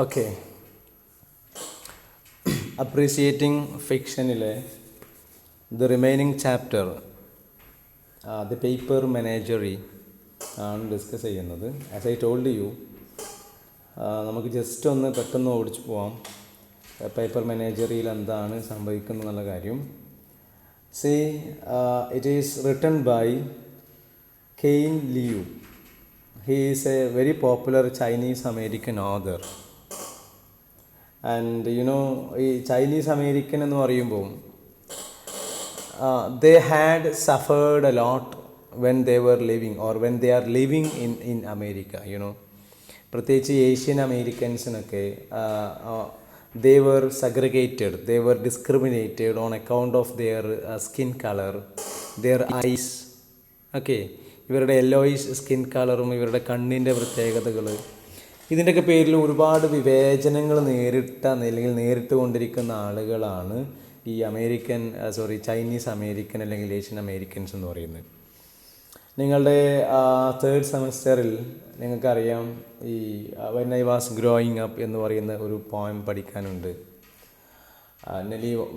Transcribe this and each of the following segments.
Okay, appreciating ഫിക്ഷനിലെ the remaining chapter the paper menagerie ആണ് discuss ചെയ്യുന്നത്. ആസ് ഐ ടോൾഡ് യു, നമുക്ക് just ഒന്ന് പെട്ടെന്ന് ഓടിച്ചു പോവാം പേപ്പർ മാനേജറിയിൽ എന്താണ് സംഭവിക്കുന്നത് എന്നുള്ള കാര്യം. See, it is written by Ken Liu. He is a very popular Chinese American author. And ഈ ചൈനീസ് അമേരിക്കൻ എന്ന് പറയുമ്പോൾ they had suffered a lot when they were living or when they are living in America, പ്രത്യേകിച്ച് Asian അമേരിക്കൻസിനൊക്കെ they were segregated, they were discriminated on account of their skin color, their eyes. Okay, ഇവരുടെ yellowish skin കളറും ഇവരുടെ കണ്ണിൻ്റെ പ്രത്യേകതകൾ, ഇതിൻ്റെയൊക്കെ പേരിൽ ഒരുപാട് വിവേചനങ്ങൾ നേരിട്ട് കൊണ്ടിരിക്കുന്ന ആളുകളാണ് ഈ ചൈനീസ് അമേരിക്കൻ അല്ലെങ്കിൽ ഏഷ്യൻ അമേരിക്കൻസ് എന്ന് പറയുന്നത്. നിങ്ങളുടെ തേർഡ് സെമസ്റ്ററിൽ നിങ്ങൾക്കറിയാം ഈ when I was growing up എന്ന് പറയുന്ന ഒരു പോയം പഠിക്കാനുണ്ട്.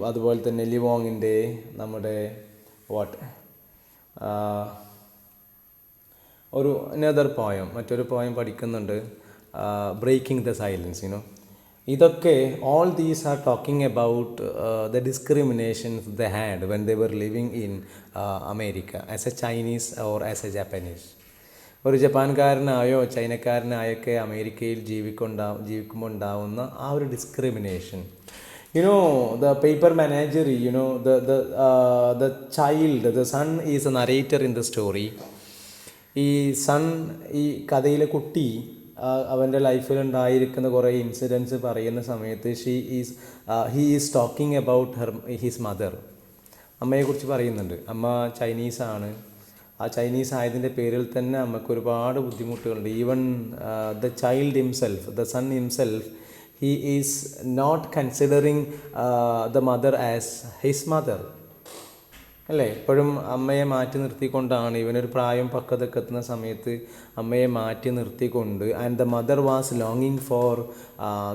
അതുപോലെ തന്നെ നെല്ലി വോങ്ങിൻ്റെ നമ്മുടെ ഒരു മറ്റൊരു പോയം പഠിക്കുന്നുണ്ട്, ബ്രേക്കിംഗ് ദ സൈലൻസ്. ഇതൊക്കെ all these are talking about the discriminations they had when they were living in America as a Chinese or as a Japanese. ഒരു ജപ്പാൻകാരനായോ ചൈനക്കാരനായൊക്കെ അമേരിക്കയിൽ ജീവിക്കുമ്പോൾ ഉണ്ടാവുന്ന ആ ഒരു discrimination. The paper managery, the child, the son is a narrator in the story. ഈ son, ഈ കഥയിലെ കുട്ടി അവൻ്റെ ലൈഫിലുണ്ടായിരിക്കുന്ന കുറേ ഇൻസിഡൻസ് പറയുന്ന സമയത്ത് he is talking about his mother. അമ്മയെക്കുറിച്ച് പറയുന്നുണ്ട്. അമ്മ ചൈനീസാണ്. ആ ചൈനീസ് ആയതിൻ്റെ പേരിൽ തന്നെ അമ്മയ്ക്ക് ഒരുപാട് ബുദ്ധിമുട്ടുകളുണ്ട്. Even the child himself, the son himself, he is not considering the mother as his mother. അല്ലേ? എപ്പോഴും അമ്മയെ മാറ്റി നിർത്തിക്കൊണ്ടാണ്, ഇവനൊരു പക്വതയൊക്കെ എത്തുന്ന സമയത്ത് അമ്മയെ മാറ്റി നിർത്തിക്കൊണ്ട്. ആൻഡ് ദ മദർ വാസ് ലോങ്ങിങ് for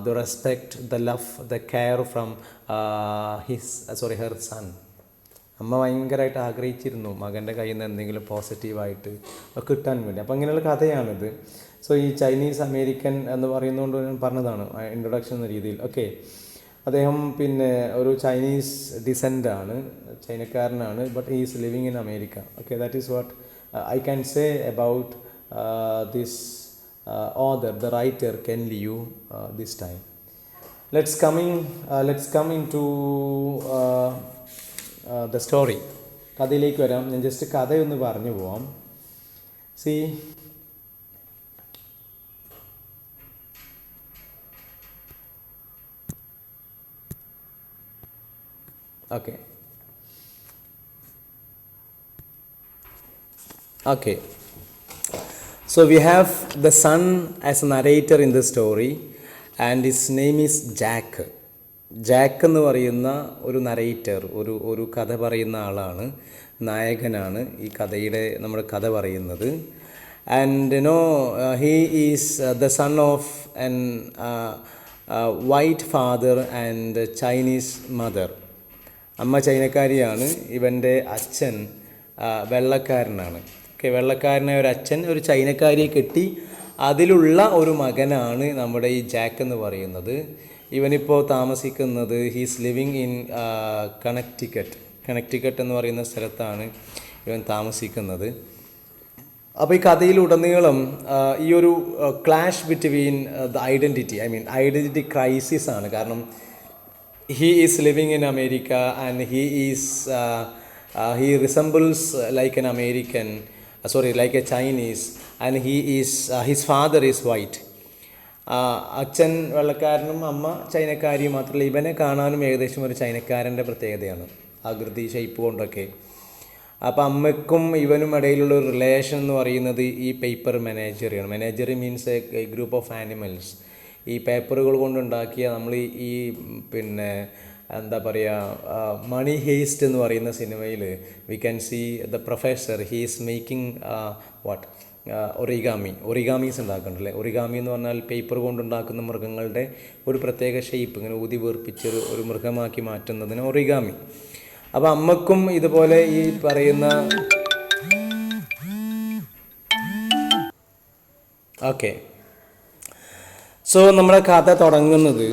the respect, the love, the care from her son. അമ്മ ഭയങ്കരമായിട്ട് ആഗ്രഹിച്ചിരുന്നു മകൻ്റെ കയ്യിൽ നിന്ന് എന്തെങ്കിലും പോസിറ്റീവായിട്ട് കിട്ടാൻ വേണ്ടി. അപ്പോൾ അങ്ങനെയുള്ള കഥയാണിത്. സോ ഈ ചൈനീസ് അമേരിക്കൻ എന്ന് പറയുന്നതുകൊണ്ട് ഞാൻ പറഞ്ഞതാണ് ഇൻട്രൊഡക്ഷൻ എന്ന രീതിയിൽ. ഓക്കെ, അദ്ദേഹം പിന്നെ ഒരു ചൈനീസ് ഡിസെൻ്റാണ്, ചൈനക്കാരനാണ്, but he is living in America. Okay, that is what I can say about this author, the writer Ken Liu this time. Let's come into the story. കഥയിലേക്ക് വരാം. ഞാൻ ജസ്റ്റ് കഥയൊന്ന് പറഞ്ഞു പോവാം. സി, Okay. So we have the son as a narrator in the story and his name is Jack. Jack എന്ന് പറയുന്ന ഒരു നറേറ്റർ, ഒരു കഥ പറയുന്ന ആളാണ്, നായകനാണ് ഈ നമ്മുടെ കഥ പറയുന്നത്. And he is the son of an white father and Chinese mother. അമ്മ ചൈനക്കാരിയാണ്, ഇവൻ്റെ അച്ഛൻ വെള്ളക്കാരനാണ്. ഓക്കെ, വെള്ളക്കാരനായ ഒരു അച്ഛൻ ഒരു ചൈനക്കാരിയെ കെട്ടി അതിലുള്ള ഒരു മകനാണ് നമ്മുടെ ഈ ജാക്ക് എന്ന് പറയുന്നത്. ഇവനിപ്പോൾ താമസിക്കുന്നത്, ഹീസ് ലിവിങ് ഇൻ കണക്റ്റിക്കറ്റ് എന്ന് പറയുന്ന സ്ഥലത്താണ് ഇവൻ താമസിക്കുന്നത്. അപ്പോൾ ഈ കഥയിലുടനീളം ഈ ഒരു clash between the identity crisis ആണ്. കാരണം he is living in America and he resembles like an American, like a Chinese, and his father is white. അച്ഛൻ വെള്ളക്കാരനും അമ്മ ചൈനക്കാരിയും. മാത്രമല്ല ഇവനെ കാണാനും ഏകദേശം ഒരു ചൈനക്കാരൻ്റെ പ്രത്യേകതയാണ്, ആകൃതി, ഷേപ്പ് കൊണ്ടൊക്കെ. അപ്പോൾ അമ്മയ്ക്കും ഇവനും ഇടയിലുള്ള ഒരു റിലേഷൻ എന്ന് പറയുന്നത് ഈ പേപ്പർ മെനേജറിയാണ്. Menagerie means a group of animals. ഈ പേപ്പറുകൾ കൊണ്ടുണ്ടാക്കിയ നമ്മൾ ഈ പിന്നെ എന്താ പറയുക, മണി ഹേസ്റ്റ് എന്ന് പറയുന്ന സിനിമയിൽ we can see the professor, he is making origamis ഉണ്ടാക്കുന്നുണ്ടല്ലേ. ഒറിഗാമി എന്ന് പറഞ്ഞാൽ പേപ്പർ കൊണ്ടുണ്ടാക്കുന്ന മൃഗങ്ങളുടെ ഒരു പ്രത്യേക ഷേപ്പ് ഇങ്ങനെ ഊതി വീർപ്പിച്ചൊരു ഒരു മൃഗമാക്കി മാറ്റുന്നതിന് ഒറിഗാമി. അപ്പോൾ അമ്മക്കും ഇതുപോലെ ഈ പറയുന്ന ഓക്കെ. സോ നമ്മുടെ കഥ തുടങ്ങുന്നത്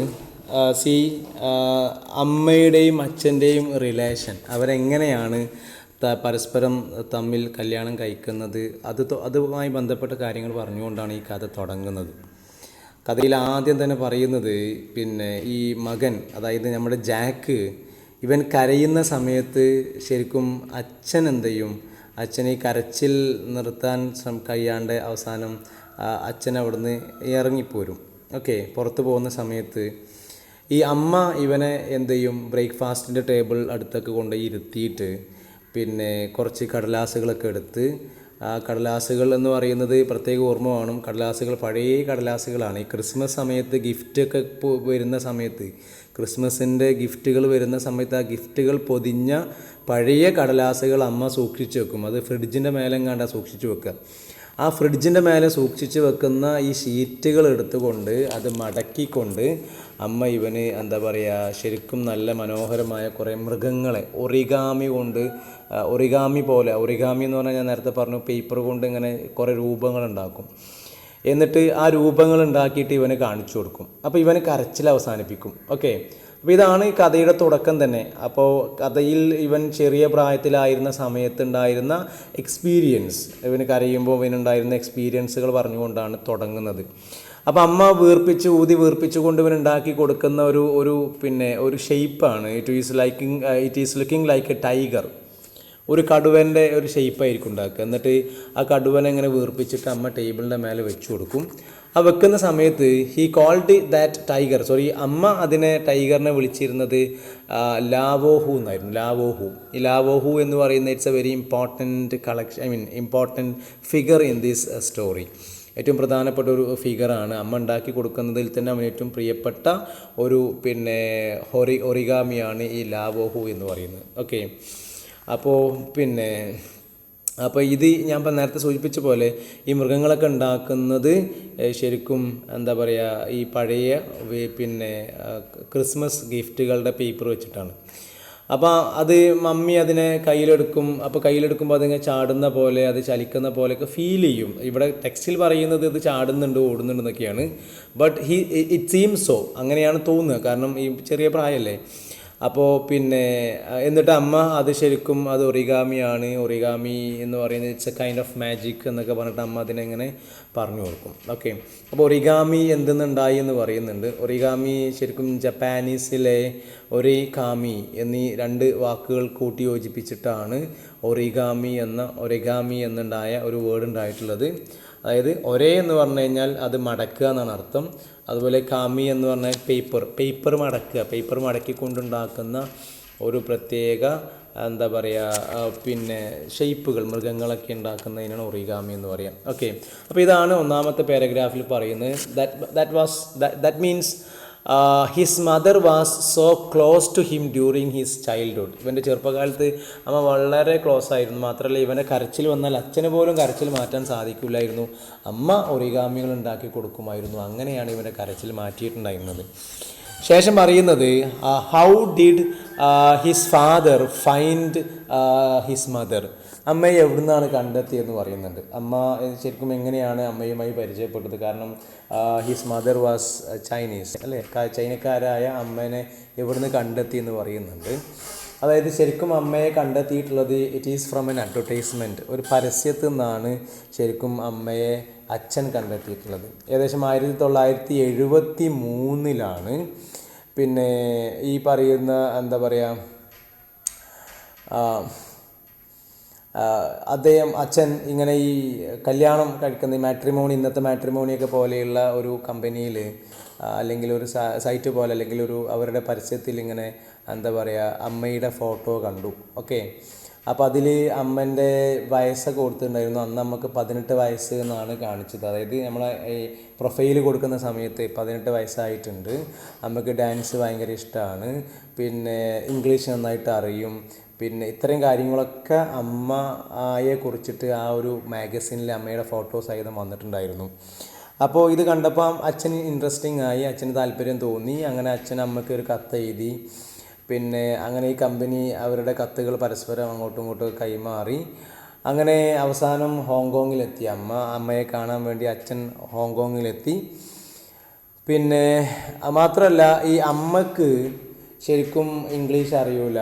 അമ്മയുടെയും അച്ഛൻ്റെയും റിലേഷൻ, അവരെങ്ങനെയാണ് പരസ്പരം തമ്മിൽ കല്യാണം കഴിക്കുന്നത്, അതുമായി ബന്ധപ്പെട്ട കാര്യങ്ങൾ പറഞ്ഞുകൊണ്ടാണ് ഈ കഥ തുടങ്ങുന്നത്. കഥയിൽ ആദ്യം തന്നെ പറയുന്നത് പിന്നെ ഈ മകൻ, അതായത് നമ്മുടെ ജാക്ക്, ഇവൻ കരയുന്ന സമയത്ത് ശരിക്കും അച്ഛൻ എന്ത് ചെയ്യും, അച്ഛൻ ഈ കരച്ചിൽ നിർത്താൻ കഴിയാണ്ട് അവസാനം അച്ഛൻ അവിടുന്ന് ഇറങ്ങിപ്പോരും. ഓക്കെ, പുറത്ത് പോകുന്ന സമയത്ത് ഈ അമ്മ ഇവനെ എന്ത് ചെയ്യും, ബ്രേക്ക്ഫാസ്റ്റിൻ്റെ ടേബിൾ അടുത്തൊക്കെ കൊണ്ടുപോയി ഇരുത്തിയിട്ട് പിന്നെ കുറച്ച് കടലാസുകളൊക്കെ എടുത്ത്, ആ കടലാസുകൾ എന്ന് പറയുന്നത് പ്രത്യേക ഓർമ്മ വേണം, കടലാസുകൾ പഴയ കടലാസുകളാണ്. ഈ ക്രിസ്മസ് സമയത്ത് ഗിഫ്റ്റൊക്കെ വരുന്ന സമയത്ത്, ക്രിസ്മസിൻ്റെ ഗിഫ്റ്റുകൾ വരുന്ന സമയത്ത് ആ ഗിഫ്റ്റുകൾ പൊതിഞ്ഞ പഴയ കടലാസുകൾ അമ്മ സൂക്ഷിച്ച് വെക്കും. അത് ഫ്രിഡ്ജിൻ്റെ മേലെ കണ്ടാൽ സൂക്ഷിച്ച് വെക്കുക. ആ ഫ്രിഡ്ജിൻ്റെ മേലെ സൂക്ഷിച്ച് വെക്കുന്ന ഈ ഷീറ്റുകൾ എടുത്തുകൊണ്ട് അത് മടക്കിക്കൊണ്ട് അമ്മ ഇവന് എന്താ പറയുക, ശരിക്കും നല്ല മനോഹരമായ കുറേ മൃഗങ്ങളെ ഒറിഗാമി കൊണ്ട്, ഒറിഗാമി എന്ന് പറഞ്ഞാൽ ഞാൻ നേരത്തെ പറഞ്ഞു പേപ്പർ കൊണ്ട് ഇങ്ങനെ കുറേ രൂപങ്ങളുണ്ടാക്കും. എന്നിട്ട് ആ രൂപങ്ങൾ ഉണ്ടാക്കിയിട്ട് ഇവന് കാണിച്ചു കൊടുക്കും. അപ്പോൾ ഇവന് കരച്ചിൽ അവസാനിപ്പിക്കും. ഓക്കെ, അപ്പോൾ ഇതാണ് ഈ കഥയുടെ തുടക്കം തന്നെ. അപ്പോൾ കഥയിൽ ഇവൻ ചെറിയ പ്രായത്തിലായിരുന്ന സമയത്തുണ്ടായിരുന്ന എക്സ്പീരിയൻസ്, ഇവന് കരയുമ്പോൾ ഇവനുണ്ടായിരുന്ന എക്സ്പീരിയൻസുകൾ പറഞ്ഞുകൊണ്ടാണ് തുടങ്ങുന്നത്. അപ്പോൾ അമ്മ ഊതി വീർപ്പിച്ചുകൊണ്ട് ഇവൻ ഉണ്ടാക്കി കൊടുക്കുന്ന ഒരു ഷെയ്പ്പാണ്. It is looking like a tiger. ഒരു കടുവൻ്റെ ഒരു ഷെയ്പ്പായിരിക്കും ഉണ്ടാക്കുക. എന്നിട്ട് ആ കടുവനെ ഇങ്ങനെ വീർപ്പിച്ചിട്ട് അമ്മ ടേബിളിൻ്റെ മേലെ വെച്ച് കൊടുക്കും. ആ വെക്കുന്ന സമയത്ത് ഹീ കോൾഡ് ദാറ്റ് ടൈഗർ, അമ്മ അതിനെ ടൈഗറിനെ വിളിച്ചിരുന്നത് ലാവോഹു എന്നായിരുന്നു. ഈ ലാവോഹു എന്ന് പറയുന്ന it's A very important figure in this story. ഏറ്റവും പ്രധാനപ്പെട്ട ഒരു ഫിഗറാണ്. അമ്മ ഉണ്ടാക്കി കൊടുക്കുന്നതിൽ തന്നെ അവന് ഏറ്റവും പ്രിയപ്പെട്ട ഒരു ഒറിഗാമിയാണ് ഈ ലാവോഹു എന്ന് പറയുന്നത്. ഓക്കെ, അപ്പോൾ ഇത് ഞാൻ നേരത്തെ സൂചിപ്പിച്ച പോലെ ഈ മൃഗങ്ങളൊക്കെ ഉണ്ടാക്കുന്നത് ശരിക്കും എന്താ പറയുക, ഈ പഴയ ക്രിസ്മസ് ഗിഫ്റ്റുകളുടെ പേപ്പർ വെച്ചിട്ടാണ്. അപ്പോൾ അത് മമ്മി അതിനെ കയ്യിലെടുക്കും. അപ്പോൾ കയ്യിലെടുക്കുമ്പോൾ അതിങ്ങനെ ചാടുന്ന പോലെ, അത് ചലിക്കുന്ന പോലെയൊക്കെ ഫീൽ ചെയ്യും. ഇവിടെ ടെക്സ്റ്റിൽ പറയുന്നത് ഇത് ചാടുന്നുണ്ട്, ഓടുന്നുണ്ടെന്നൊക്കെയാണ്. ബട്ട് ഇറ്റ് സീംസ് സോ, അങ്ങനെയാണ് തോന്നുക, കാരണം ഈ ചെറിയ പ്രായമല്ലേ. അപ്പോൾ എന്നിട്ട് അമ്മ അത് ശരിക്കും അത് ഒറിഗാമി എന്ന് പറയുന്നത് it's A kind of magic എന്നൊക്കെ പറഞ്ഞിട്ട് അമ്മ അതിനെങ്ങനെ പറഞ്ഞു കൊടുക്കും. ഓക്കെ, അപ്പോൾ ഒറിഗാമി എന്തെന്നുണ്ടായി എന്ന് പറയുന്നുണ്ട്. ഒറിഗാമി ശരിക്കും ജപ്പാനീസിലെ ഒറിഗാമി എന്നീ രണ്ട് വാക്കുകൾ കൂട്ടി യോജിപ്പിച്ചിട്ടാണ് ഒറിഗാമി എന്നുണ്ടായ ഒരു വേർഡ് ഉണ്ടായിട്ടുള്ളത്. അതായത് എന്ന് പറഞ്ഞു കഴിഞ്ഞാൽ അത് മടക്കുക എന്നാണ് അർത്ഥം. അതുപോലെ കാമി എന്ന് പറഞ്ഞാൽ പേപ്പർ മടക്കുക, പേപ്പർ മടക്കിക്കൊണ്ടുണ്ടാക്കുന്ന ഒരു പ്രത്യേക എന്താ പറയുക ഷെയ്പ്പുകൾ, മൃഗങ്ങളൊക്കെ ഉണ്ടാക്കുന്നതിനാണ് ഒറിഗാമി എന്ന് പറയാം. ഓക്കെ, അപ്പോൾ ഇതാണ് ഒന്നാമത്തെ പാരഗ്രാഫിൽ പറയുന്നത്. That means his mother was so close to him during his childhood. ഇവൻ്റെ ചെറുപ്പകാലത്ത് അമ്മ വളരെ ക്ലോസ് ആയിരുന്നു. മാത്രമല്ല ഇവൻ്റെ കരച്ചിൽ വന്നാൽ അച്ഛന് പോലും കരച്ചിൽ മാറ്റാൻ സാധിക്കില്ലായിരുന്നു. അമ്മ ഒറിഗാമികൾ ഉണ്ടാക്കി കൊടുക്കുമായിരുന്നു. അങ്ങനെയാണ് ഇവൻ്റെ കരച്ചിൽ മാറ്റിയിട്ടുണ്ടായിരുന്നത്. ശേഷം പറയുന്നത് how did his father find his mother, അമ്മയെ എവിടെ നിന്നാണ് കണ്ടെത്തിയെന്ന് പറയുന്നുണ്ട്. അമ്മ ശരിക്കും എങ്ങനെയാണ് അമ്മയുമായി പരിചയപ്പെട്ടത്? കാരണം ഹിസ് മദർ വാസ് ചൈനീസ് അല്ലേ, ചൈനക്കാരായ അമ്മേനെ എവിടുന്ന് കണ്ടെത്തി എന്ന് പറയുന്നുണ്ട്. അതായത് ശരിക്കും അമ്മയെ കണ്ടെത്തിയിട്ടുള്ളത് it is from N advertisement, ഒരു പരസ്യത്തിൽ നിന്നാണ് ശരിക്കും അമ്മയെ അച്ഛൻ കണ്ടെത്തിയിട്ടുള്ളത്. ഏകദേശം 1973 ഈ പറയുന്ന എന്താ പറയുക, അച്ഛൻ ഇങ്ങനെ ഈ കല്യാണം കഴിക്കുന്ന ഈ മാട്രിമോണി, ഇന്നത്തെ മാട്രിമോണിയൊക്കെ പോലെയുള്ള ഒരു കമ്പനിയിൽ അല്ലെങ്കിൽ ഒരു സൈറ്റ് പോലെ അല്ലെങ്കിൽ അവരുടെ പരസ്യത്തിൽ ഇങ്ങനെ എന്താ പറയുക അമ്മയുടെ ഫോട്ടോ കണ്ടു. ഓക്കെ, അപ്പോൾ അതിൽ അമ്മൻ്റെ വയസ്സൊക്കെ കൊടുത്തിട്ടുണ്ടായിരുന്നു. അന്ന് നമുക്ക് 18 വയസ്സ് എന്നാണ് കാണിച്ചത്. അതായത് നമ്മളെ ഈ പ്രൊഫൈൽ കൊടുക്കുന്ന സമയത്ത് 18 വയസ്സായിട്ടുണ്ട്. അമ്മയ്ക്ക് ഡാൻസ് ഭയങ്കര ഇഷ്ടമാണ്, ഇംഗ്ലീഷ് നന്നായിട്ട് അറിയും, പിന്നെ ഇത്രയും കാര്യങ്ങളൊക്കെ അമ്മയെ കുറിച്ചിട്ട് ആ ഒരു മാഗസിനിൽ അമ്മയുടെ ഫോട്ടോ സഹിതം വന്നിട്ടുണ്ടായിരുന്നു. അപ്പോൾ ഇത് കണ്ടപ്പോൾ അച്ഛന് ഇൻട്രസ്റ്റിംഗ് ആയി, അച്ഛന് താല്പര്യം തോന്നി. അങ്ങനെ അച്ഛൻ അമ്മയ്ക്ക് ഒരു കത്ത് എഴുതി. പിന്നെ അങ്ങനെ ഈ കമ്പനി അവരുടെ കത്തുകൾ പരസ്പരം അങ്ങോട്ടും ഇങ്ങോട്ടും കൈമാറി. അങ്ങനെ അവസാനം ഹോങ്കോങ്ങിലെത്തി. അമ്മയെ കാണാൻ വേണ്ടി അച്ഛൻ ഹോങ്കോങ്ങിലെത്തി. പിന്നെ മാത്രമല്ല ഈ അമ്മക്ക് ശരിക്കും ഇംഗ്ലീഷ് അറിയൂല.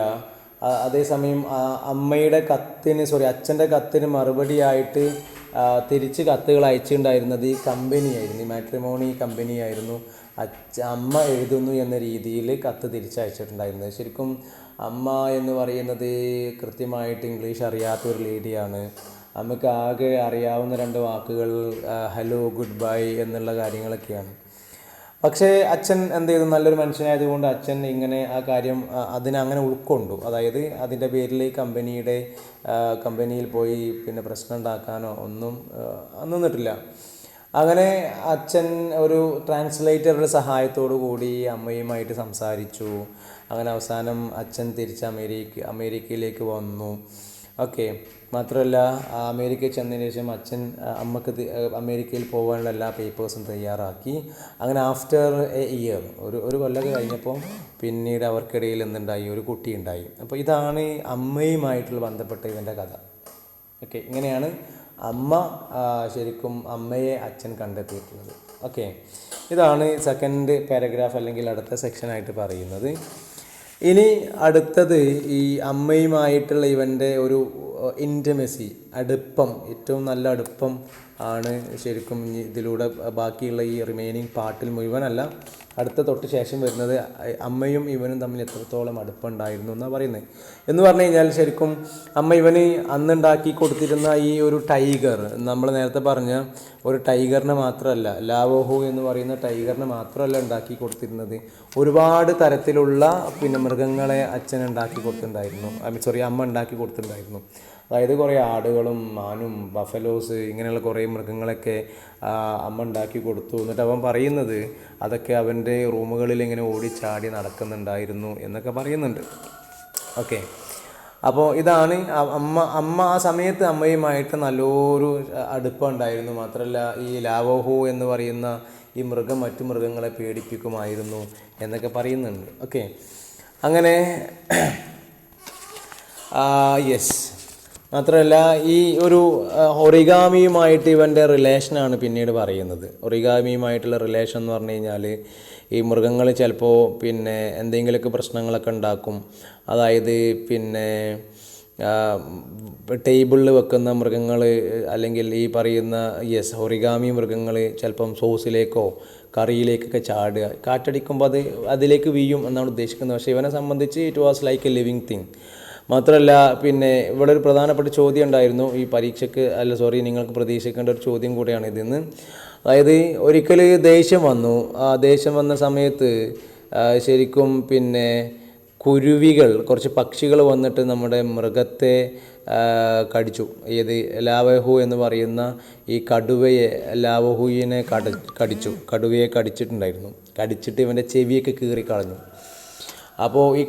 അതേസമയം അച്ഛൻ്റെ കത്തിന് മറുപടിയായിട്ട് തിരിച്ച് കത്തുകൾ അയച്ചിട്ടുണ്ടായിരുന്നത് ഈ കമ്പനിയായിരുന്നു, ഈ മാട്രിമോണി കമ്പനിയായിരുന്നു. അമ്മ എഴുതുന്നു എന്ന രീതിയിൽ കത്ത് തിരിച്ചയച്ചിട്ടുണ്ടായിരുന്നത്. ശരിക്കും അമ്മ എന്ന് പറയുന്നത് കൃത്യമായിട്ട് ഇംഗ്ലീഷ് അറിയാത്തൊരു ലേഡിയാണ്. അമ്മയ്ക്ക് ആകെ അറിയാവുന്ന 2 വാക്കുകൾ ഹലോ, ഗുഡ് ബൈ എന്നുള്ള കാര്യങ്ങളൊക്കെയാണ്. പക്ഷേ അച്ഛൻ എന്ത് ചെയ്തു, നല്ലൊരു മനുഷ്യനായതുകൊണ്ട് അച്ഛൻ ഇങ്ങനെ ആ കാര്യം അതിനങ്ങനെ ഉൾക്കൊണ്ടു. അതായത് അതിൻ്റെ പേരിൽ കമ്പനിയിൽ പോയി പിന്നെ പ്രശ്നം ഉണ്ടാക്കാനോ ഒന്നും നിന്നിട്ടില്ല. അങ്ങനെ അച്ഛൻ ഒരു ട്രാൻസ്ലേറ്ററുടെ സഹായത്തോടു കൂടി അമ്മയുമായിട്ട് സംസാരിച്ചു. അങ്ങനെ അവസാനം അച്ഛൻ തിരിച്ച് അമേരിക്കയിലേക്ക് വന്നു. ഓക്കെ. മാത്രമല്ല അമേരിക്കയിൽ ചെന്നതിന് ശേഷം അച്ഛൻ അമ്മക്ക് അമേരിക്കയിൽ പോകാനുള്ള എല്ലാ പേപ്പേഴ്സും തയ്യാറാക്കി. അങ്ങനെ ആഫ്റ്റർ എ ഇയർ, ഒരു കൊല്ലമൊക്കെ കഴിഞ്ഞപ്പോൾ പിന്നീട് അവർക്കിടയിൽ എന്തുണ്ടായി, ഒരു കുട്ടി ഉണ്ടായി. അപ്പോൾ ഇതാണ് അമ്മയുമായിട്ടുള്ള ബന്ധപ്പെട്ട ഇവൻ്റെ കഥ. ഓക്കെ. ഇങ്ങനെയാണ് ശരിക്കും അമ്മയെ അച്ഛൻ കണ്ടെത്തിയിട്ടുള്ളത്. ഓക്കെ. ഇതാണ് സെക്കൻഡ് പാരഗ്രാഫ് അല്ലെങ്കിൽ അടുത്ത സെക്ഷനായിട്ട് പറയുന്നത്. ഇനി അടുത്തത് ഈ അമ്മയുമായിട്ടുള്ള ഇവൻ്റെ ഒരു ഇൻറ്റിമസി, അടുപ്പം, ഏറ്റവും നല്ല അടുപ്പം ആണ് ശരിക്കും ഇതിലൂടെ ബാക്കിയുള്ള ഈ റിമൈനിങ് പാർട്ടിൽ മുഴുവനല്ല, അടുത്ത തൊട്ട് ശേഷം വരുന്നത് അമ്മയും ഇവനും തമ്മിൽ എത്രത്തോളം അടുപ്പമുണ്ടായിരുന്നു എന്നാണ് പറയുന്നത്. എന്ന് പറഞ്ഞു കഴിഞ്ഞാൽ ശരിക്കും അമ്മ ഇവന് അന്നുണ്ടാക്കി കൊടുത്തിരുന്ന ഈ ഒരു ടൈഗർ, നമ്മൾ നേരത്തെ പറഞ്ഞ ഒരു ടൈഗറിനെ മാത്രമല്ല, ലാവോഹു എന്ന് പറയുന്ന ടൈഗറിനെ മാത്രമല്ല ഉണ്ടാക്കി കൊടുത്തിരുന്നത്, ഒരുപാട് തരത്തിലുള്ള പിന്നെ മൃഗങ്ങളെ അച്ഛൻ ഉണ്ടാക്കി കൊടുത്തിട്ടുണ്ടായിരുന്നു. അമ്മ ഉണ്ടാക്കി കൊടുത്തിട്ടുണ്ടായിരുന്നു. അതായത് കുറേ ആടുകളും മാനും ബഫലോസ് ഇങ്ങനെയുള്ള കുറേ മൃഗങ്ങളൊക്കെ അമ്മ ഉണ്ടാക്കി കൊടുത്തു. എന്നിട്ട് അവൻ പറയുന്നത് അതൊക്കെ അവൻ്റെ റൂമുകളിൽ ഇങ്ങനെ ഓടിച്ചാടി നടക്കുന്നുണ്ടായിരുന്നു എന്നൊക്കെ പറയുന്നുണ്ട്. ഓക്കെ. അപ്പോൾ ഇതാണ് അമ്മ ആ സമയത്ത് അമ്മയുമായിട്ട് നല്ലൊരു അടുപ്പം ഉണ്ടായിരുന്നു. മാത്രമല്ല ഈ ലാവോഹു എന്ന് പറയുന്ന ഈ മൃഗം മറ്റു മൃഗങ്ങളെ പേടിപ്പിക്കുമായിരുന്നു എന്നൊക്കെ പറയുന്നുണ്ട്. ഓക്കെ. അങ്ങനെ യെസ്. മാത്രമല്ല ഈ ഒരു ഒറിഗാമിയുമായിട്ട് ഇവൻ്റെ റിലേഷനാണ് പിന്നീട് പറയുന്നത്. ഒറിഗാമിയുമായിട്ടുള്ള റിലേഷൻ എന്ന് പറഞ്ഞു കഴിഞ്ഞാൽ ഈ മൃഗങ്ങൾ ചിലപ്പോൾ പിന്നെ എന്തെങ്കിലുമൊക്കെ പ്രശ്നങ്ങളൊക്കെ ഉണ്ടാക്കും. അതായത് പിന്നെ ടേബിളിൽ വെക്കുന്ന മൃഗങ്ങൾ അല്ലെങ്കിൽ ഈ പറയുന്ന ഒറിഗാമി മൃഗങ്ങൾ ചിലപ്പം സോസിലേക്കോ കറിയിലേക്കൊക്കെ ചാടുക, കാറ്റടിക്കുമ്പോൾ അതിലേക്ക് വീഴും എന്നാണ് ഉദ്ദേശിക്കുന്നത്. പക്ഷേ ഇവനെ സംബന്ധിച്ച് it was like A living thing. മാത്രമല്ല പിന്നെ ഇവിടെ ഒരു പ്രധാനപ്പെട്ട ചോദ്യം ഉണ്ടായിരുന്നു ഈ പരീക്ഷയ്ക്ക്, നിങ്ങൾക്ക് പ്രതീക്ഷിക്കേണ്ട ഒരു ചോദ്യം കൂടെയാണ് ഇതിന്ന്. അതായത് ഒരിക്കൽ ദേഷ്യം വന്നു. ആ ദേഷ്യം വന്ന സമയത്ത് ശരിക്കും പിന്നെ കുറച്ച് പക്ഷികൾ വന്നിട്ട് നമ്മുടെ മൃഗത്തെ കടിച്ചു. ലാവോഹു എന്ന് പറയുന്ന ഈ ലാവോഹുവിനെ കടുവയെ കടിച്ചിട്ടുണ്ടായിരുന്നു. കടിച്ചിട്ട് ഇവൻ്റെ ചെവിയൊക്കെ കീറിക്കളഞ്ഞു. അപ്പോൾ ഈ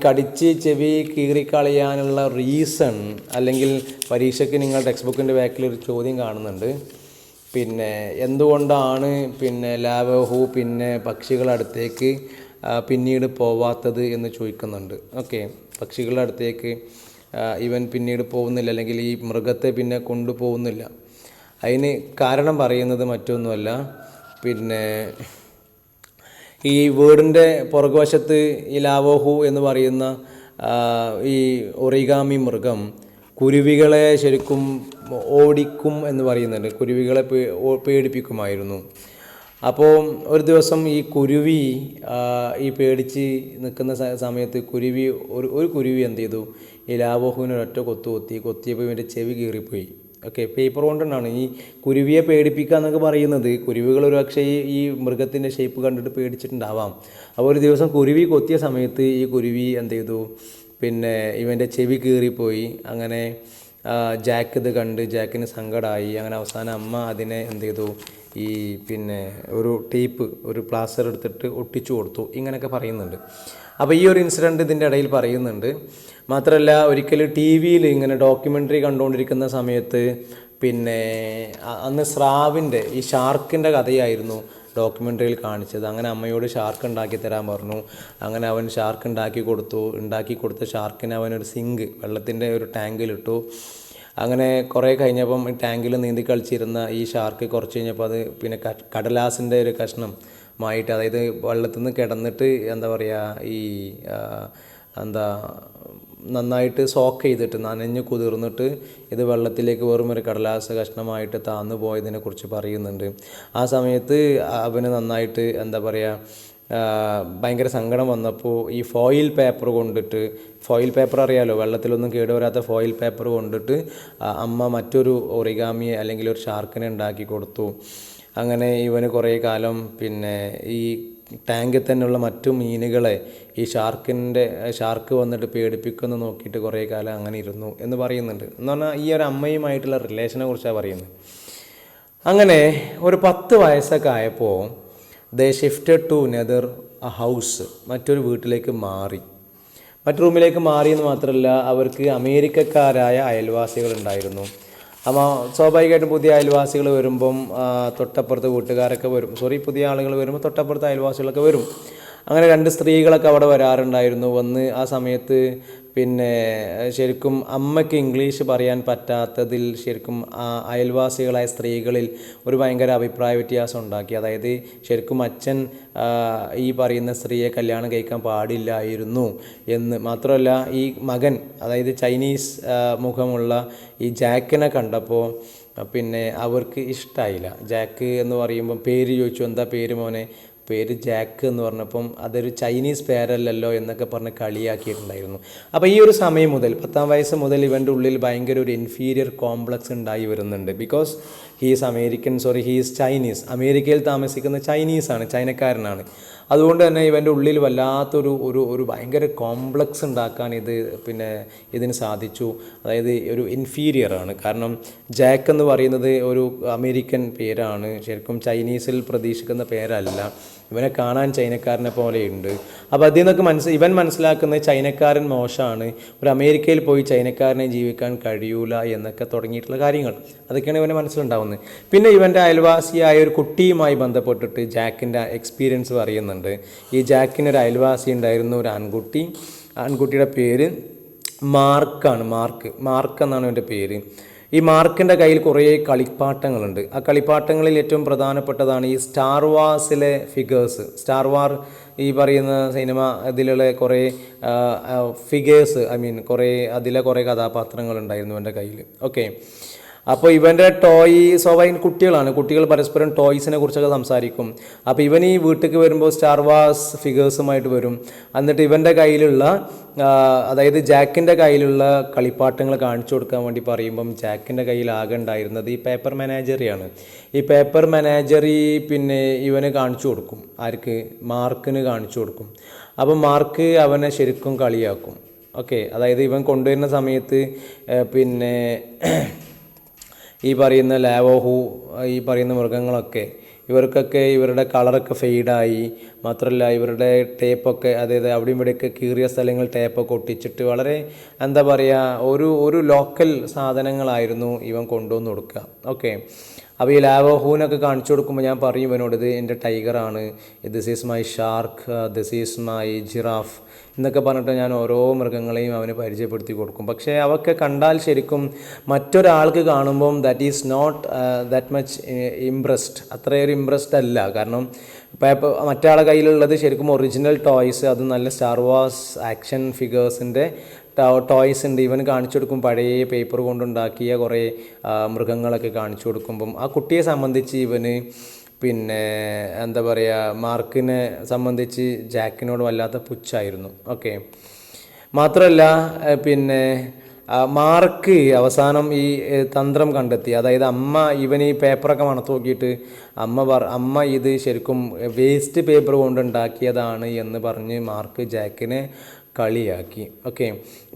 ചെവി കീറിക്കളയാനുള്ള റീസൺ, അല്ലെങ്കിൽ പരീക്ഷയ്ക്ക് നിങ്ങൾ ടെക്സ്റ്റ് ബുക്കിൻ്റെ ബാക്കിൽ ഒരു ചോദ്യം കാണുന്നുണ്ട്, പിന്നെ എന്തുകൊണ്ടാണ് പിന്നെ ലാവോഹു പിന്നെ പക്ഷികളുടെ അടുത്തേക്ക് പിന്നീട് പോവാത്തത് എന്ന് ചോദിക്കുന്നുണ്ട്. ഓക്കെ. പക്ഷികളുടെ അടുത്തേക്ക് ഇവൻ പിന്നീട് പോകുന്നില്ല, അല്ലെങ്കിൽ ഈ മൃഗത്തെ പിന്നെ കൊണ്ടുപോകുന്നില്ല. അതിന് കാരണം പറയുന്നത് മറ്റൊന്നുമല്ല, പിന്നെ ഈ വീടിൻ്റെ പുറകുവശത്ത് ഈ ലാവോഹു എന്ന് പറയുന്ന ഈ ഒറിഗാമി മൃഗം കുരുവികളെ ശരിക്കും ഓടിക്കും എന്ന് പറയുന്നുണ്ട്. കുരുവികളെ പേടിപ്പിക്കുമായിരുന്നു. അപ്പോൾ ഒരു ദിവസം ഈ കുരുവി ഈ പേടിച്ച് നിൽക്കുന്ന സമയത്ത് ഒരു കുരുവി എന്ത് ചെയ്തു, ഈ ലാവോഹുവിനെ ഒരൊറ്റ കൊത്തിയപ്പോൾ ഇവൻ്റെ ചെവി കീറിപ്പോയി. ഓക്കെ. പേപ്പർ കൊണ്ടാണ് ഈ കുരുവിയെ പേടിപ്പിക്കുക എന്നൊക്കെ പറയുന്നത്. കുരുവികൾ ഒരു പക്ഷേ ഈ മൃഗത്തിൻ്റെ ഷേപ്പ് കണ്ടിട്ട് പേടിച്ചിട്ടുണ്ടാവാം. അപ്പോൾ ഒരു ദിവസം കുരുവി കൊത്തിയ സമയത്ത് ഈ കുരുവി എന്ത് ചെയ്തു, പിന്നെ ഇവൻ്റെ ചെവി കീറിപ്പോയി. അങ്ങനെ ജാക്ക് ഇത് കണ്ട് ജാക്കിന് സങ്കടമായി. അങ്ങനെ അവസാനം അമ്മ അതിനെ എന്ത് ചെയ്തു, ഈ പിന്നെ ഒരു ടേപ്പ്, ഒരു പ്ലാസ്റ്റർ എടുത്തിട്ട് ഒട്ടിച്ചു കൊടുത്തു. ഇങ്ങനെയൊക്കെ പറയുന്നുണ്ട്. അപ്പോൾ ഈ ഒരു ഇൻസിഡൻറ്റ് ഇതിൻ്റെ ഇടയിൽ പറയുന്നുണ്ട്. മാത്രമല്ല ഒരിക്കൽ ടി വിയിൽ ഇങ്ങനെ ഡോക്യുമെൻ്ററി കണ്ടുകൊണ്ടിരിക്കുന്ന സമയത്ത് പിന്നെ അന്ന് സ്രാവിൻ്റെ ഈ ഷാർക്കിൻ്റെ കഥയായിരുന്നു ഡോക്യുമെൻ്ററിയിൽ കാണിച്ചത്. അങ്ങനെ അമ്മയോട് ഷാർക്ക് ഉണ്ടാക്കി തരാൻ പറഞ്ഞു. അങ്ങനെ അവൻ ഷാർക്ക് ഉണ്ടാക്കി കൊടുത്ത ഷാർക്കിനെ അവനൊരു സിങ്ക്, വെള്ളത്തിൻ്റെ ഒരു ടാങ്കിലിട്ടു. അങ്ങനെ കുറേ കഴിഞ്ഞപ്പം ഈ ടാങ്കിൽ നീന്തി കളിച്ചിരുന്ന ഈ ഷാർക്ക് കുറച്ച് കഴിഞ്ഞപ്പോൾ അത് പിന്നെ കടലാസിൻ്റെ ഒരു കഷ്ണമായിട്ട്, അതായത് വെള്ളത്തിൽ നിന്ന് കിടന്നിട്ട് എന്താ പറയുക, ഈ നന്നായിട്ട് സോക്ക് ചെയ്തിട്ട് നനഞ്ഞ് കുതിർന്നിട്ട് ഇത് വെള്ളത്തിലേക്ക് വെറും ഒരു കടലാസ് കഷ്ണമായിട്ട് താന്നു പോയതിനെക്കുറിച്ച് പറയുന്നുണ്ട്. ആ സമയത്ത് അവന് നന്നായിട്ട് എന്താ പറയുക, ഭയങ്കര സങ്കടം വന്നപ്പോൾ ഈ ഫോയിൽ പേപ്പർ അറിയാലോ, വെള്ളത്തിലൊന്നും കേടുവരാത്ത ഫോയിൽ പേപ്പർ കൊണ്ടിട്ട് അമ്മ മറ്റൊരു ഒറിഗാമിയെ അല്ലെങ്കിൽ ഒരു ഷാർക്കിനെ ഉണ്ടാക്കി കൊടുത്തു. അങ്ങനെ ഇവന് കുറേ കാലം പിന്നെ ഈ ടാങ്കിൽ തന്നെയുള്ള മറ്റു മീനുകളെ ഈ ഷാർക്ക് വന്നിട്ട് പേടിപ്പിക്കുമെന്ന് നോക്കിയിട്ട് കുറേ കാലം അങ്ങനെ ഇരുന്നു എന്ന് പറയുന്നുണ്ട്. എന്ന് പറഞ്ഞാൽ ഈ ഒരു അമ്മയുമായിട്ടുള്ള റിലേഷനെ കുറിച്ചാണ് പറയുന്നത്. അങ്ങനെ ഒരു 10 വയസ്സൊക്കെ ആയപ്പോൾ ദേ ഷിഫ്റ്റഡ് ടു നെതർ ഹൗസ്, മറ്റൊരു വീട്ടിലേക്ക് മാറി. മറ്റു റൂമിലേക്ക് മാറിയെന്ന് മാത്രമല്ല, അവർക്ക് അമേരിക്കക്കാരായ അയൽവാസികളുണ്ടായിരുന്നു. അപ്പോൾ സ്വാഭാവികമായിട്ടും പുതിയ അയൽവാസികൾ വരുമ്പം തൊട്ടപ്പുറത്ത് വീട്ടുകാരൊക്കെ വരും, പുതിയ ആളുകൾ വരുമ്പോൾ തൊട്ടപ്പുറത്ത് അയൽവാസികളൊക്കെ വരും. അങ്ങനെ 2 സ്ത്രീകളൊക്കെ അവിടെ വരാറുണ്ടായിരുന്നു. വന്ന് ആ സമയത്ത് പിന്നെ ശരിക്കും അമ്മയ്ക്ക് ഇംഗ്ലീഷ് പറയാൻ പറ്റാത്തതിൽ ശരിക്കും അയൽവാസികളായ സ്ത്രീകളിൽ ഒരു ഭയങ്കര അഭിപ്രായ വ്യത്യാസം ഉണ്ടാക്കി. അതായത് ശരിക്കും അച്ഛൻ ഈ പറയുന്ന സ്ത്രീയെ കല്യാണം കഴിക്കാൻ പാടില്ലായിരുന്നു എന്ന്. മാത്രമല്ല ഈ മകൻ, അതായത് ചൈനീസ് മുഖമുള്ള ഈ ജാക്കിനെ കണ്ടപ്പോൾ പിന്നെ അവർക്ക് ഇഷ്ടമായില്ല. ജാക്ക് എന്ന് പറയുമ്പം പേര് ചോദിച്ചു, എന്താ പേര് മോനെ? പേര് ജാക്ക് എന്ന് പറഞ്ഞപ്പം അതൊരു ചൈനീസ് പേരല്ലല്ലോ എന്നൊക്കെ പറഞ്ഞ് കളിയാക്കിയിട്ടുണ്ടായിരുന്നു. അപ്പോൾ ഈ ഒരു സമയം മുതൽ 10-ാം വയസ്സ് മുതൽ ഇവൻ്റെ ഉള്ളിൽ ഭയങ്കര ഒരു ഇൻഫീരിയർ കോംപ്ലക്സ് ഉണ്ടായി വരുന്നുണ്ട്. ബിക്കോസ് ഹീസ് ചൈനീസ്, അമേരിക്കയിൽ താമസിക്കുന്ന ചൈനീസാണ്, ചൈനക്കാരനാണ്. അതുകൊണ്ട് തന്നെ ഇവൻ്റെ ഉള്ളിൽ വല്ലാത്തൊരു ഒരു ഭയങ്കര കോംപ്ലക്സ് ഉണ്ടാക്കാൻ ഇതിന് സാധിച്ചു. അതായത് ഒരു ഇൻഫീരിയറാണ്. കാരണം ജാക്ക് എന്ന് പറയുന്നത് ഒരു അമേരിക്കൻ പേരാണ്, ശരിക്കും ചൈനീസിൽ പ്രതീക്ഷിക്കുന്ന പേരല്ല. ഇവനെ കാണാൻ ചൈനക്കാരനെ പോലെയുണ്ട്. അപ്പോൾ അതിൽ നിന്നൊക്കെ ഇവൻ മനസ്സിലാക്കുന്നത് ചൈനക്കാരൻ മോശമാണ്, ഒരു അമേരിക്കയിൽ പോയി ചൈനക്കാരനെ ജീവിക്കാൻ കഴിയൂല എന്നൊക്കെ തുടങ്ങിയിട്ടുള്ള കാര്യങ്ങൾ, അതൊക്കെയാണ് ഇവൻ്റെ മനസ്സിലുണ്ടാവുന്നത്. പിന്നെ ഇവൻ്റെ അയൽവാസിയായ ഒരു കുട്ടിയുമായി ബന്ധപ്പെട്ടിട്ട് ജാക്കിൻ്റെ എക്സ്പീരിയൻസ് പറയുന്നുണ്ട്. ഈ ജാക്കിനൊരു അയൽവാസി ഉണ്ടായിരുന്നു, ഒരു ആൺകുട്ടിയുടെ പേര് മാർക്ക് എന്നാണ് അവൻ്റെ പേര്. ഈ മാർക്കിൻ്റെ കയ്യിൽ കുറേ കളിപ്പാട്ടങ്ങളുണ്ട്. ആ കളിപ്പാട്ടങ്ങളിൽ ഏറ്റവും പ്രധാനപ്പെട്ടതാണ് ഈ സ്റ്റാർ വാർസിലെ ഫിഗേഴ്സ്. ഈ പറയുന്ന സിനിമ ഇതിലുള്ള കുറേ ഫിഗേഴ്സ്, അതിലെ കുറേ കഥാപാത്രങ്ങളുണ്ടായിരുന്നു എൻ്റെ കയ്യിൽ. ഓക്കെ, അപ്പോൾ ഇവൻ്റെ സ്വാഭാവികം കുട്ടികൾ പരസ്പരം ടോയ്സിനെ കുറിച്ചൊക്കെ സംസാരിക്കും. അപ്പോൾ ഇവൻ ഈ വീട്ടിലേക്ക് വരുമ്പോൾ സ്റ്റാർ വാർസ് ഫിഗേഴ്സുമായിട്ട് വരും. എന്നിട്ട് ഇവൻ്റെ കയ്യിലുള്ള അതായത് ജാക്കിൻ്റെ കയ്യിലുള്ള കളിപ്പാട്ടങ്ങൾ കാണിച്ചു കൊടുക്കാൻ വേണ്ടി പറയുമ്പം ജാക്കിൻ്റെ കയ്യിൽ ആകെ ഉണ്ടായിരുന്നത് ഈ പേപ്പർ മെനാജറിയാണ്. ഈ പേപ്പർ മെനാജറി പിന്നെ ഇവന് കാണിച്ചു കൊടുക്കും. ആർക്ക്? മാർക്കിന് കാണിച്ചു കൊടുക്കും. അപ്പം മാർക്ക് അവനെ ശരിക്കും കളിയാക്കും. ഓക്കെ, അതായത് ഇവൻ കൊണ്ടുവരുന്ന സമയത്ത് പിന്നെ ഈ പറയുന്ന ലാവോഹു, ഈ പറയുന്ന മൃഗങ്ങളൊക്കെ ഇവർക്കൊക്കെ ഇവരുടെ കളറൊക്കെ ഫെയ്ഡായി. മാത്രമല്ല ഇവരുടെ ടേപ്പൊക്കെ, അതായത് അവിടെയും ഇവിടെയൊക്കെ കീറിയ സ്ഥലങ്ങൾ ടേപ്പൊക്കെ ഒട്ടിച്ചിട്ട് വളരെ എന്താ പറയുക, ഒരു ലോക്കൽ സാധനങ്ങളായിരുന്നു ഇവൻ കൊണ്ടുവന്ന് കൊടുക്കുക. ഓക്കെ, അപ്പോൾ ഈ ലാവോഹൂനൊക്കെ കാണിച്ചു കൊടുക്കുമ്പോൾ ഞാൻ പറയും ഇവനോട്, ഇത് എൻ്റെ ടൈഗറാണ്, this is my shark, this is my giraffe എന്നൊക്കെ പറഞ്ഞിട്ട് ഞാൻ ഓരോ മൃഗങ്ങളെയും അവന് പരിചയപ്പെടുത്തി കൊടുക്കും. പക്ഷേ അവയൊക്കെ കണ്ടാൽ ശരിക്കും മറ്റൊരാൾക്ക് കാണുമ്പം that is not that much impressed, അത്രയൊരു ഇംപ്രസ്ഡ് അല്ല. കാരണം മറ്റാളെ കയ്യിലുള്ളത് ശരിക്കും ഒറിജിനൽ ടോയ്സ്, അത് നല്ല സ്റ്റാർ വാർസ് ആക്ഷൻ ഫിഗേഴ്സിൻ്റെ ടോയ്സ് ഉണ്ട്. ഇവൻ കാണിച്ചു കൊടുക്കും പഴയ പേപ്പർ കൊണ്ടുണ്ടാക്കിയ കുറേ മൃഗങ്ങളൊക്കെ കാണിച്ചു കൊടുക്കുമ്പം ആ കുട്ടിയെ സംബന്ധിച്ച് ഇവന് പിന്നെ എന്താ പറയുക, മാർക്കിനെ സംബന്ധിച്ച് ജാക്കിനോട് വല്ലാത്ത പുച്ഛായിരുന്നു. ഓക്കെ, മാത്രമല്ല പിന്നെ മാർക്ക് അവസാനം ഈ തന്ത്രം കണ്ടെത്തി. അതായത് ഇവൻ ഈ പേപ്പറൊക്കെ മണത്ത് നോക്കിയിട്ട് അമ്മ ഇത് ശരിക്കും വേസ്റ്റ് പേപ്പർ കൊണ്ടുണ്ടാക്കിയതാണ് എന്ന് പറഞ്ഞ് മാർക്ക് ജാക്കിനെ കളിയാക്കി. ഓക്കെ,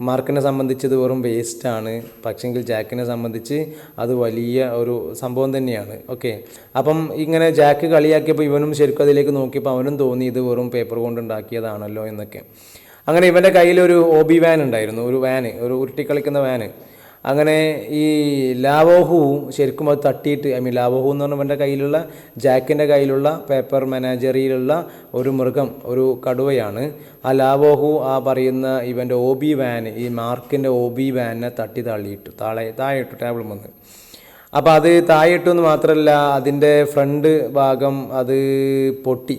മാർക്കിനെ സംബന്ധിച്ച് ഇത് വെറും വേസ്റ്റാണ്, പക്ഷെങ്കിൽ ജാക്കിനെ സംബന്ധിച്ച് അത് വലിയ ഒരു സംഭവം തന്നെയാണ്. ഓക്കെ, അപ്പം ഇങ്ങനെ ജാക്ക് കളിയാക്കിയപ്പോൾ ഇവനും ശരിക്കും അതിലേക്ക് നോക്കിയപ്പോൾ അവനും തോന്നി ഇത് വെറും പേപ്പർ കൊണ്ട് ഉണ്ടാക്കിയതാണല്ലോ എന്നൊക്കെ. അങ്ങനെ ഇവൻ്റെ കയ്യിലൊരു ഓബി വാൻ ഉണ്ടായിരുന്നു, ഒരു വാന്, ഒരു ഉരുട്ടിക്കളിക്കുന്ന വാന്. അങ്ങനെ ഈ ലാവോഹു ശരിക്കും അത് തട്ടിയിട്ട്, ലാവോഹു എന്ന് പറഞ്ഞാൽ ഇവൻ്റെ കയ്യിലുള്ള, ജാക്കിൻ്റെ കയ്യിലുള്ള പേപ്പർ മെനാജറിയിലുള്ള ഒരു മൃഗം, ഒരു കടുവയാണ്. ആ ലാവോഹു ആ പറയുന്ന ഇവൻ്റെ ഓബി വാൻ, ഈ മാർക്കിൻ്റെ ഓബി വാനിനെ തട്ടി തള്ളിയിട്ടു, താഴെയിട്ടു ടേബിൾ വന്ന്. അപ്പോൾ അത് താഴെയിട്ടു എന്ന് മാത്രമല്ല, അതിൻ്റെ ഫ്രണ്ട് ഭാഗം അത് പൊട്ടി.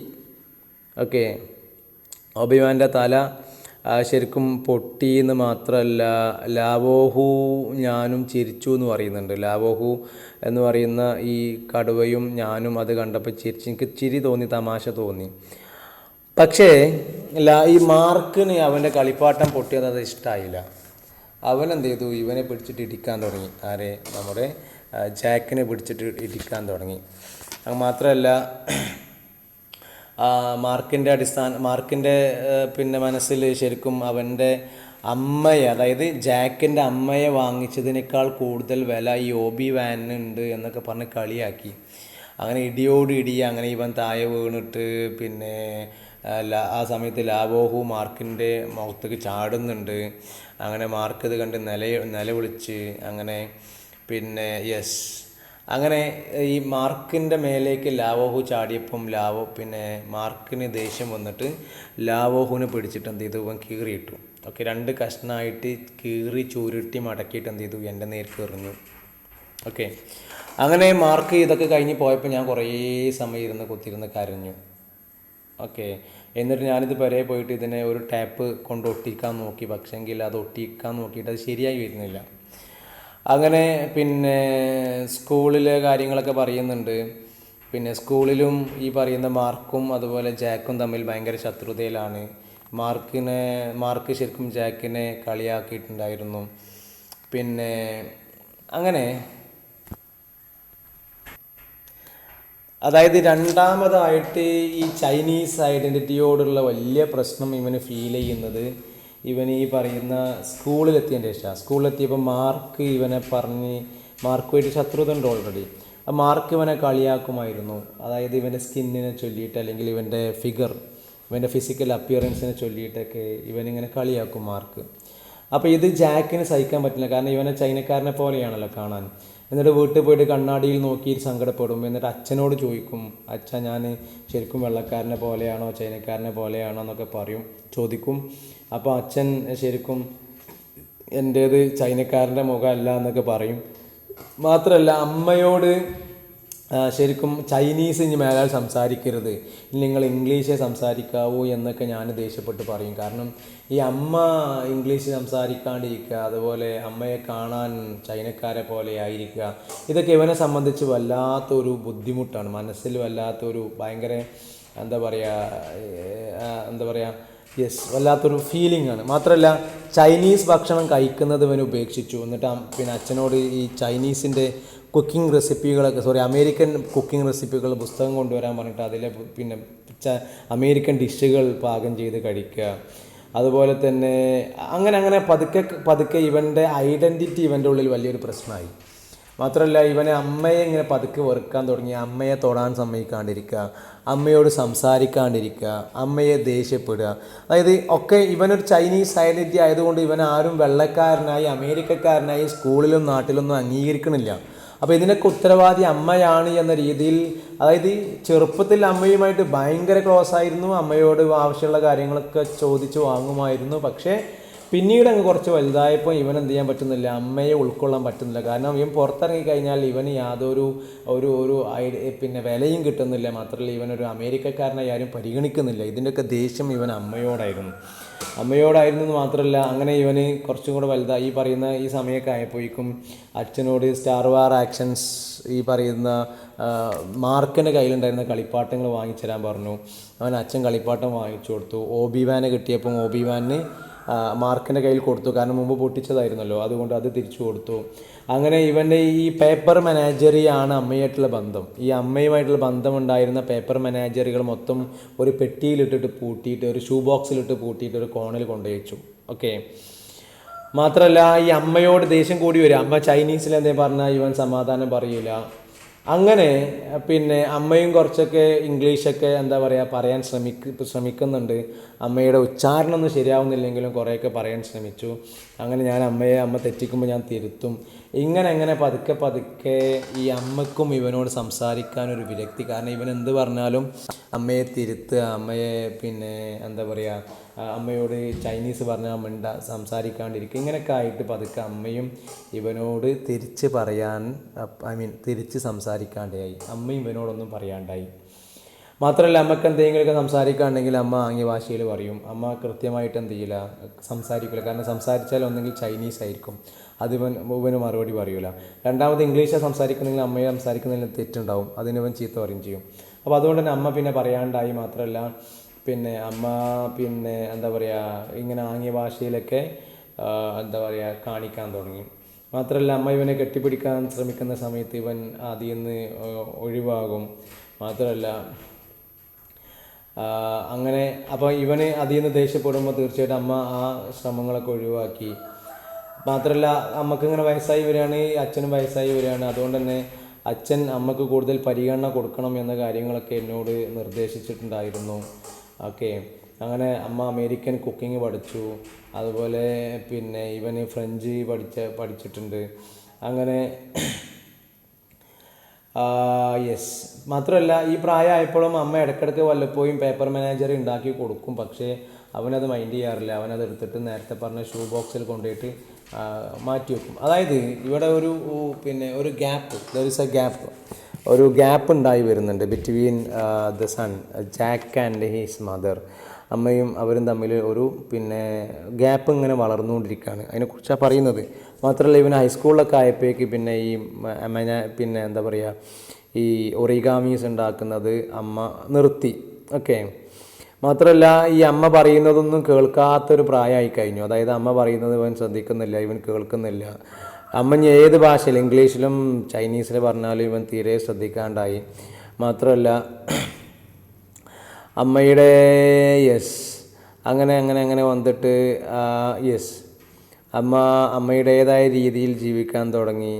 ഓക്കെ, ഓബി വാൻ്റെ തല ശരിക്കും പൊട്ടി എന്ന് മാത്രമല്ല, ലാവോഹു ഞാനും ചിരിച്ചു എന്ന് പറയുന്നുണ്ട്. ലാവോഹു എന്ന് പറയുന്ന ഈ കടുവയും ഞാനും അത് കണ്ടപ്പോൾ ചിരിച്ചു, എനിക്ക് ചിരി തോന്നി, തമാശ തോന്നി. പക്ഷേ ഈ മാർക്കിന് അവൻ്റെ കളിപ്പാട്ടം പൊട്ടിയത് അത് ഇഷ്ടമായില്ല. അവൻ എന്ത് ചെയ്തു, ഇവനെ പിടിച്ചിട്ട് ഇടിക്കാൻ തുടങ്ങി. ആരെ? നമ്മുടെ ജാക്കിനെ പിടിച്ചിട്ട് ഇടിക്കാൻ തുടങ്ങി. അത് മാത്രമല്ല, മാർക്കിൻ്റെ പിന്നെ മനസ്സിൽ ശരിക്കും അവൻ്റെ അമ്മയെ, അതായത് ജാക്കിൻ്റെ അമ്മയെ വാങ്ങിച്ചതിനേക്കാൾ കൂടുതൽ വില ഈ ഓബി വാനുണ്ട് എന്നൊക്കെ പറഞ്ഞ് കളിയാക്കി. അങ്ങനെ ഇടിയോട് ഇടി, അങ്ങനെ ഇവൻ താഴെ വീണിട്ട് പിന്നെ ആ സമയത്ത് ലാവോഹു മാർക്കിൻ്റെ മുഖത്തേക്ക് ചാടുന്നുണ്ട്. അങ്ങനെ മാർക്ക് ഇത് കണ്ട് നിലവിളിച്ച് അങ്ങനെ പിന്നെ അങ്ങനെ ഈ മാർക്കിൻ്റെ മേലേക്ക് ലാവോഹു ചാടിയപ്പം പിന്നെ മാർക്കിന് ദേഷ്യം വന്നിട്ട് ലാവോഹുവിനെ പിടിച്ചിട്ട് എന്ത് ചെയ്തു, ഇവൻ കീറിയിട്ടു. ഓക്കെ, 2 കഷ്ണമായിട്ട് കീറി ചുരുട്ടി മടക്കിയിട്ട് എന്ത് ചെയ്തു, എൻ്റെ നേർക്ക് എറിഞ്ഞു. ഓക്കെ, അങ്ങനെ മാർക്ക് ഇതൊക്കെ കഴിഞ്ഞ് പോയപ്പോൾ ഞാൻ കുറേ സമയം കുത്തിയിരുന്ന് കരഞ്ഞു. ഓക്കെ, എന്നിട്ട് ഞാനിത് വരെ പോയിട്ട് ഇതിനെ ഒരു ടാപ്പ് കൊണ്ട് ഒട്ടിക്കാൻ നോക്കി, പക്ഷെങ്കിൽ അത് ഒട്ടിക്കാൻ നോക്കിയിട്ട് അത് ശരിയായി വരുന്നില്ല. അങ്ങനെ പിന്നെ സ്കൂളിലെ കാര്യങ്ങളൊക്കെ പറയുന്നുണ്ട്. പിന്നെ സ്കൂളിലും ഈ പറയുന്ന മാർക്കും അതുപോലെ ജാക്കും തമ്മിൽ ഭയങ്കര ശത്രുതയിലാണ്. മാർക്ക് ശരിക്കും ജാക്കിനെ കളിയാക്കിയിട്ടുണ്ടായിരുന്നു. പിന്നെ അങ്ങനെ അതായത് രണ്ടാമതായിട്ട് ഈ ചൈനീസ് ഐഡൻറ്റിറ്റിയോടുള്ള വലിയ പ്രശ്നം ഇവന് ഫീൽ ചെയ്യുന്നത് ഇവൻ ഈ പറയുന്ന സ്കൂളിലെത്തിയതിൻ്റെ ശേഷം. സ്കൂളിലെത്തിയപ്പോൾ മാർക്ക് ഇവനെ മാർക്കുമായിട്ട് ശത്രുത ഉണ്ട് ഓൾറെഡി. ആ മാർക്ക് ഇവനെ കളിയാക്കുമായിരുന്നു. അതായത് ഇവൻ്റെ സ്കിന്നിനെ ചൊല്ലിയിട്ട്, അല്ലെങ്കിൽ ഇവൻ്റെ ഇവൻ്റെ ഫിസിക്കൽ അപ്പിയറൻസിനെ ചൊല്ലിയിട്ടൊക്കെ ഇവനിങ്ങനെ കളിയാക്കും മാർക്ക്. അപ്പോൾ ഇത് ജാക്കിന് സഹിക്കാൻ പറ്റില്ല, കാരണം ഇവനെ ചൈനക്കാരനെ പോലെയാണല്ലോ കാണാൻ. എന്നിട്ട് വീട്ടിൽ പോയിട്ട് കണ്ണാടിയിൽ നോക്കി സങ്കടപ്പെടും. എന്നിട്ട് അച്ഛനോട് ചോദിക്കും, അച്ഛ ഞാൻ ശരിക്കും വെള്ളക്കാരനെ പോലെയാണോ ചൈനക്കാരനെ പോലെയാണോ എന്നൊക്കെ ചോദിക്കും. അപ്പോൾ അച്ഛൻ ശരിക്കും എൻ്റേത് ചൈനക്കാരൻ്റെ മുഖമല്ല എന്നൊക്കെ പറയും. മാത്രമല്ല അമ്മയോട് ശരിക്കും ചൈനീസ് ഇനി മേലാൽ സംസാരിക്കരുത്, നിങ്ങൾ ഇംഗ്ലീഷേ സംസാരിക്കാവൂ എന്നൊക്കെ ഞാൻ ദേഷ്യപ്പെട്ട് പറയും. കാരണം ഈ അമ്മ ഇംഗ്ലീഷ് സംസാരിക്കാണ്ടിരിക്കുക, അതുപോലെ അമ്മയെ കാണാൻ ചൈനക്കാരെ പോലെ ആയിരിക്കുക, ഇതൊക്കെ ഇവനെ സംബന്ധിച്ച് വല്ലാത്തൊരു ബുദ്ധിമുട്ടാണ്. മനസ്സിൽ വല്ലാത്തൊരു ഭയങ്കര എന്താ പറയുക വല്ലാത്തൊരു ഫീലിംഗ് ആണ്. മാത്രമല്ല ചൈനീസ് ഭക്ഷണം കഴിക്കുന്നത് ഇവൻ ഉപേക്ഷിച്ചു. എന്നിട്ട് പിന്നെ അച്ഛനോട് ഈ ചൈനീസിൻ്റെ കുക്കിംഗ് റെസിപ്പികളൊക്കെ അമേരിക്കൻ കുക്കിംഗ് റെസിപ്പികൾ പുസ്തകം കൊണ്ടുവരാൻ പറഞ്ഞിട്ട് അതിലെ പിന്നെ അമേരിക്കൻ ഡിഷുകൾ പാകം ചെയ്ത് കഴിക്കുക. അതുപോലെ തന്നെ അങ്ങനെ പതുക്കെ ഇവൻ്റെ ഐഡൻറ്റിറ്റി ഇവൻ്റെ ഉള്ളിൽ വലിയൊരു പ്രശ്നമായി. മാത്രമല്ല ഇവനെ അമ്മയെ ഇങ്ങനെ പതുക്കെ വെറുക്കാൻ തുടങ്ങി. അമ്മയെ തൊടാൻ സമ്മതിക്കാണ്ടിരിക്കുക, അമ്മയോട് സംസാരിക്കാണ്ടിരിക്കുക, അമ്മയെ ദേഷ്യപ്പെടുക. അതായത് ഒക്കെ ഇവനൊരു ചൈനീസ് ഐഡൻറ്റിറ്റി ആയതുകൊണ്ട് ഇവൻ ആരും വെള്ളക്കാരനായി അമേരിക്കക്കാരനായി സ്കൂളിലും നാട്ടിലൊന്നും അംഗീകരിക്കണില്ല. അപ്പോൾ ഇതിനൊക്കെ ഉത്തരവാദി അമ്മയാണ് എന്ന രീതിയിൽ, അതായത് ചെറുപ്പത്തിൽ അമ്മയുമായിട്ട് ഭയങ്കര ക്ലോസ് ആയിരുന്നു, അമ്മയോട് ആവശ്യമുള്ള കാര്യങ്ങളൊക്കെ ചോദിച്ച് വാങ്ങുമായിരുന്നു. പക്ഷേ പിന്നീട് അങ്ങ് കുറച്ച് വലുതായപ്പോൾ ഇവൻ എന്ത് ചെയ്യാൻ പറ്റുന്നില്ല, അമ്മയെ ഉൾക്കൊള്ളാൻ പറ്റുന്നില്ല. കാരണം ഇവൻ പുറത്തിറങ്ങി കഴിഞ്ഞാൽ ഇവന് യാതൊരു പിന്നെ വിലയും കിട്ടുന്നില്ല. മാത്രമല്ല ഇവനൊരു അമേരിക്കക്കാരനായി ആരും പരിഗണിക്കുന്നില്ല. ഇതിൻ്റെയൊക്കെ ദേഷ്യം ഇവൻ അമ്മയോടായിരുന്നു എന്ന് മാത്രമല്ല, അങ്ങനെ ഇവന് കുറച്ചും കൂടെ വലുതായി ഈ പറയുന്ന ഈ സമയമൊക്കെ ആയപ്പോഴേക്കും അച്ഛനോട് സ്റ്റാർ വാർ ആക്ഷൻസ് ഈ പറയുന്ന മാർക്കിൻ്റെ കയ്യിലുണ്ടായിരുന്ന കളിപ്പാട്ടങ്ങൾ വാങ്ങിച്ചു തരാൻ പറഞ്ഞു. അവൻ അച്ഛൻ കളിപ്പാട്ടം വാങ്ങിച്ചു കൊടുത്തു. ഓബി വാനെ കിട്ടിയപ്പം ഓബി വാനിന് മാർക്കിൻ്റെ കയ്യിൽ കൊടുത്തു. കാരണം മുമ്പ് പൊട്ടിച്ചതായിരുന്നല്ലോ, അതുകൊണ്ട് അത് തിരിച്ചു കൊടുത്തു. അങ്ങനെ ഇവൻ്റെ ഈ പേപ്പർ മെനാജറിയാണ് അമ്മയായിട്ടുള്ള ബന്ധം. ഈ അമ്മയുമായിട്ടുള്ള ബന്ധമുണ്ടായിരുന്ന പേപ്പർ മെനാജറികൾ മൊത്തം ഒരു പെട്ടിയിലിട്ടിട്ട് പൂട്ടിയിട്ട്, ഒരു ഷൂ ബോക്സിലിട്ട് പൂട്ടിയിട്ട് ഒരു കോണിൽ കൊണ്ടുവച്ചു. ഓക്കെ. മാത്രമല്ല ഈ അമ്മയോട് ദേഷ്യം കൂടി വരിക. അമ്മ ചൈനീസിൽ എന്തെങ്കിലും പറഞ്ഞാൽ ഇവൻ സമാധാനം പറയില്ല. അങ്ങനെ പിന്നെ അമ്മയും കുറച്ചൊക്കെ ഇംഗ്ലീഷൊക്കെ എന്താ പറയുക പറയാൻ ശ്രമിക്കുന്നുണ്ട്. അമ്മയുടെ ഉച്ചാരണമൊന്നും ശരിയാവുന്നില്ലെങ്കിലും കുറേയൊക്കെ പറയാൻ ശ്രമിച്ചു. അങ്ങനെ അമ്മ തെറ്റിക്കുമ്പോൾ ഞാൻ തിരുത്തും. ഇങ്ങനെ പതുക്കെ പതുക്കെ ഈ അമ്മക്കും ഇവനോട് സംസാരിക്കാനൊരു വിരക്തി. കാരണം ഇവൻ എന്ത് പറഞ്ഞാലും അമ്മയെ തിരുത്തുക, അമ്മയെ പിന്നെ എന്താ പറയുക, അമ്മയോട് ചൈനീസ് പറഞ്ഞാൽ സംസാരിക്കാണ്ടിരിക്കുക. ഇങ്ങനെയൊക്കെ ആയിട്ട് പതുക്കെ അമ്മയും ഇവനോട് തിരിച്ച് പറയാൻ തിരിച്ച് സംസാരിക്കാണ്ടായി. അമ്മയും ഇവനോടൊന്നും പറയാണ്ടായി. മാത്രമല്ല അമ്മക്ക് എന്തെങ്കിലുമൊക്കെ സംസാരിക്കുകയാണെങ്കിൽ അമ്മ ആംഗ്യ ഭാഷയിൽ പറയും. അമ്മ കൃത്യമായിട്ട് എന്ത് ചെയ്യില്ല, സംസാരിക്കില്ല. കാരണം സംസാരിച്ചാൽ ഒന്നെങ്കിൽ ചൈനീസ് ആയിരിക്കും, അത് ഇവന് മറുപടി പറയൂല. രണ്ടാമത് ഇംഗ്ലീഷ് സംസാരിക്കുന്നെങ്കിൽ അമ്മയെ സംസാരിക്കുന്നതിന് തെറ്റുണ്ടാവും, അതിനിവൻ ചീത്ത പറയും ചെയ്യും. അപ്പോൾ അതുകൊണ്ട് തന്നെ അമ്മ പിന്നെ പറയാണ്ടായി. മാത്രമല്ല പിന്നെ അമ്മ പിന്നെ എന്താ പറയുക, ഇങ്ങനെ ആംഗ്യ ഭാഷയിലൊക്കെ എന്താ പറയുക കാണിക്കാൻ തുടങ്ങി. മാത്രമല്ല അമ്മ ഇവനെ കെട്ടിപ്പിടിക്കാൻ ശ്രമിക്കുന്ന സമയത്ത് ഇവൻ അതിൽ നിന്ന് ഒഴിവാകും. മാത്രമല്ല അങ്ങനെ അപ്പോൾ ഇവന് അതിൽ നിന്ന് ദേഷ്യപ്പെടുമ്പോൾ തീർച്ചയായിട്ടും അമ്മ ആ ശ്രമങ്ങളൊക്കെ ഒഴിവാക്കി. മാത്രമല്ല അമ്മക്ക് ഇങ്ങനെ വയസ്സായി വരികയാണ്, അച്ഛനും വയസ്സായി വരികയാണ്. അതുകൊണ്ട് തന്നെ അച്ഛൻ അമ്മക്ക് കൂടുതൽ പരിഗണന കൊടുക്കണം എന്ന കാര്യങ്ങളൊക്കെ എന്നോട് നിർദ്ദേശിച്ചിട്ടുണ്ടായിരുന്നു. ഓക്കെ. അങ്ങനെ അമ്മ അമേരിക്കൻ കുക്കിംഗ് പഠിച്ചു. അതുപോലെ പിന്നെ ഇവന് ഫ്രഞ്ച് പഠിച്ചിട്ടുണ്ട്. അങ്ങനെ യെസ്. മാത്രമല്ല ഈ പ്രായമായപ്പോഴും അമ്മ ഇടയ്ക്കിടയ്ക്ക് വല്ലപ്പോഴും പേപ്പർ മാനേജർ ഉണ്ടാക്കി കൊടുക്കും. പക്ഷേ അവനത് മൈൻഡ് ചെയ്യാറില്ല. അവനത് എടുത്തിട്ട് നേരത്തെ പറഞ്ഞ ഷൂ ബോക്സിൽ കൊണ്ടുപോയിട്ട് മാറ്റി വെക്കും. അതായത് ഇവിടെ ഒരു gap, there is a gap, ഒരു ഗ്യാപ്പ് ഉണ്ടായി വരുന്നുണ്ട് between the son Jack and his mother. അമ്മയും അവരും തമ്മിൽ ഒരു ഗ്യാപ്പ് ഇങ്ങനെ വളർന്നുകൊണ്ടിരിക്കുകയാണ്. അതിനെക്കുറിച്ചാണ് പറയുന്നത്. മാത്രമല്ല ഇവൻ ഹൈസ്കൂളിലൊക്കെ ആയപ്പോഴേക്ക് എന്താ പറയുക, ഈ ഒറിഗാമീസ് ഉണ്ടാക്കുന്നത് അമ്മ നിർത്തി. ഓക്കെ. മാത്രമല്ല ഈ അമ്മ പറയുന്നതൊന്നും കേൾക്കാത്തൊരു പ്രായമായി കഴിഞ്ഞു. അതായത് അമ്മ പറയുന്നത് ഇവൻ ശ്രദ്ധിക്കുന്നില്ല, ഇവൻ കേൾക്കുന്നില്ല. അമ്മ ഏത് ഭാഷയിൽ, ഇംഗ്ലീഷിലും ചൈനീസിൽ പറഞ്ഞാലും ഇവൻ തീരെ ശ്രദ്ധിക്കാണ്ടായി. മാത്രമല്ല അമ്മയുടെ അങ്ങനെ വന്നിട്ട് അമ്മയുടേതായ രീതിയിൽ ജീവിക്കാൻ തുടങ്ങി.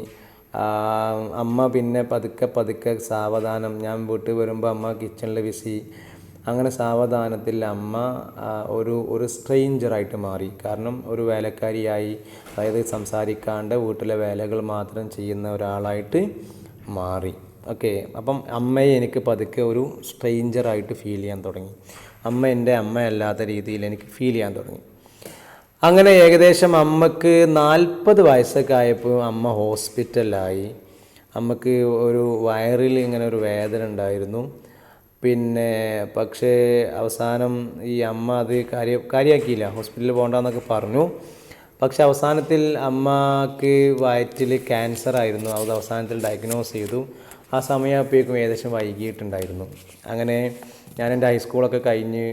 അമ്മ പിന്നെ പതുക്കെ സാവധാനം, ഞാൻ വീട്ടിൽ വരുമ്പോൾ അമ്മ കിച്ചണിൽ ബിസി. അങ്ങനെ സാവധാനത്തിൽ അമ്മ ഒരു സ്ട്രേഞ്ചറായിട്ട് മാറി. കാരണം ഒരു വേലക്കാരിയായി, അതായത് സംസാരിക്കാണ്ട് വീട്ടിലെ വേലകൾ മാത്രം ചെയ്യുന്ന ഒരാളായിട്ട് മാറി. ഓക്കെ. അപ്പം അമ്മയെ എനിക്ക് പതുക്കെ ഒരു സ്ട്രേഞ്ചറായിട്ട് ഫീൽ ചെയ്യാൻ തുടങ്ങി. അമ്മ എൻ്റെ അമ്മയല്ലാത്ത രീതിയിൽ എനിക്ക് ഫീൽ ചെയ്യാൻ തുടങ്ങി. അങ്ങനെ ഏകദേശം അമ്മക്ക് 40 വയസ്സൊക്കെ ആയപ്പോൾ അമ്മ ഹോസ്പിറ്റലിലായി. അമ്മക്ക് ഒരു വയറിൽ ഇങ്ങനെ ഒരു വേദന ഉണ്ടായിരുന്നു. പക്ഷേ അവസാനം ഈ അമ്മ അത് കാര്യമാക്കിയില്ല, ഹോസ്പിറ്റലിൽ പോകണ്ടെന്നൊക്കെ പറഞ്ഞു. പക്ഷെ അവസാനത്തിൽ അമ്മക്ക് വയറ്റിൽ ക്യാൻസർ ആയിരുന്നു. അത് അവസാനത്തിൽ ഡയഗ്നോസ് ചെയ്തു. ആ സമയമായപ്പോഴേക്കും ഏകദേശം വൈകിയിട്ടുണ്ടായിരുന്നു. അങ്ങനെ ഞാൻ എൻ്റെ ഹൈസ്കൂളൊക്കെ കഴിഞ്ഞ്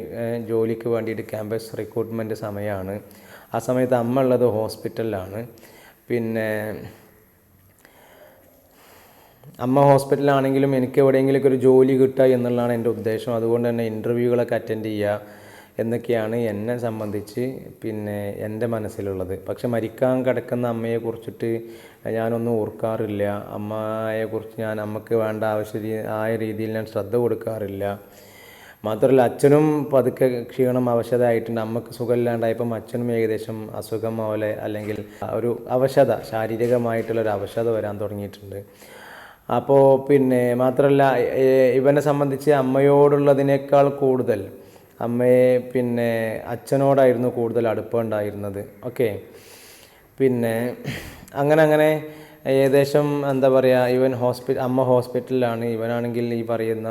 ജോലിക്ക് വേണ്ടിയിട്ട് ക്യാമ്പസ് റിക്രൂട്ട്മെൻറ്റ് സമയമാണ്. ആ സമയത്ത് അമ്മ ഉള്ളത് ഹോസ്പിറ്റലിലാണ്. അമ്മ ഹോസ്പിറ്റലാണെങ്കിലും എനിക്ക് എവിടെയെങ്കിലുമൊക്കെ ഒരു ജോലി കിട്ടുക എന്നുള്ളതാണ് എൻ്റെ ഉദ്ദേശം. അതുകൊണ്ട് തന്നെ ഇൻ്റർവ്യൂകളൊക്കെ അറ്റൻഡ് ചെയ്യുക എന്നൊക്കെയാണ് എന്നെ സംബന്ധിച്ച് എൻ്റെ മനസ്സിലുള്ളത്. പക്ഷെ മരിക്കാൻ കിടക്കുന്ന അമ്മയെക്കുറിച്ചിട്ട് ഞാനൊന്നും ഓർക്കാറില്ല. അമ്മയെക്കുറിച്ച് അമ്മക്ക് വേണ്ട ആയ രീതിയിൽ ഞാൻ ശ്രദ്ധ കൊടുക്കാറില്ല. മാത്രമല്ല അച്ഛനും പതുക്കെ ക്ഷീണം അവശതയായിട്ടുണ്ട്. അമ്മക്ക് സുഖമില്ലാണ്ടായപ്പം അച്ഛനും ഏകദേശം അസുഖം പോലെ, അല്ലെങ്കിൽ ഒരു അവശത, ശാരീരികമായിട്ടുള്ളൊരു അവശത വരാൻ തുടങ്ങിയിട്ടുണ്ട്. അപ്പോൾ മാത്രമല്ല ഇവനെ സംബന്ധിച്ച് അമ്മയോടുള്ളതിനേക്കാൾ കൂടുതൽ അമ്മയെ അച്ഛനോടായിരുന്നു കൂടുതൽ അടുപ്പം ഉണ്ടായിരുന്നത്. ഓക്കെ. അങ്ങനെ ഏകദേശം എന്താ പറയുക, അമ്മ ഹോസ്പിറ്റലിലാണ്. ഇവനാണെങ്കിൽ ഈ പറയുന്ന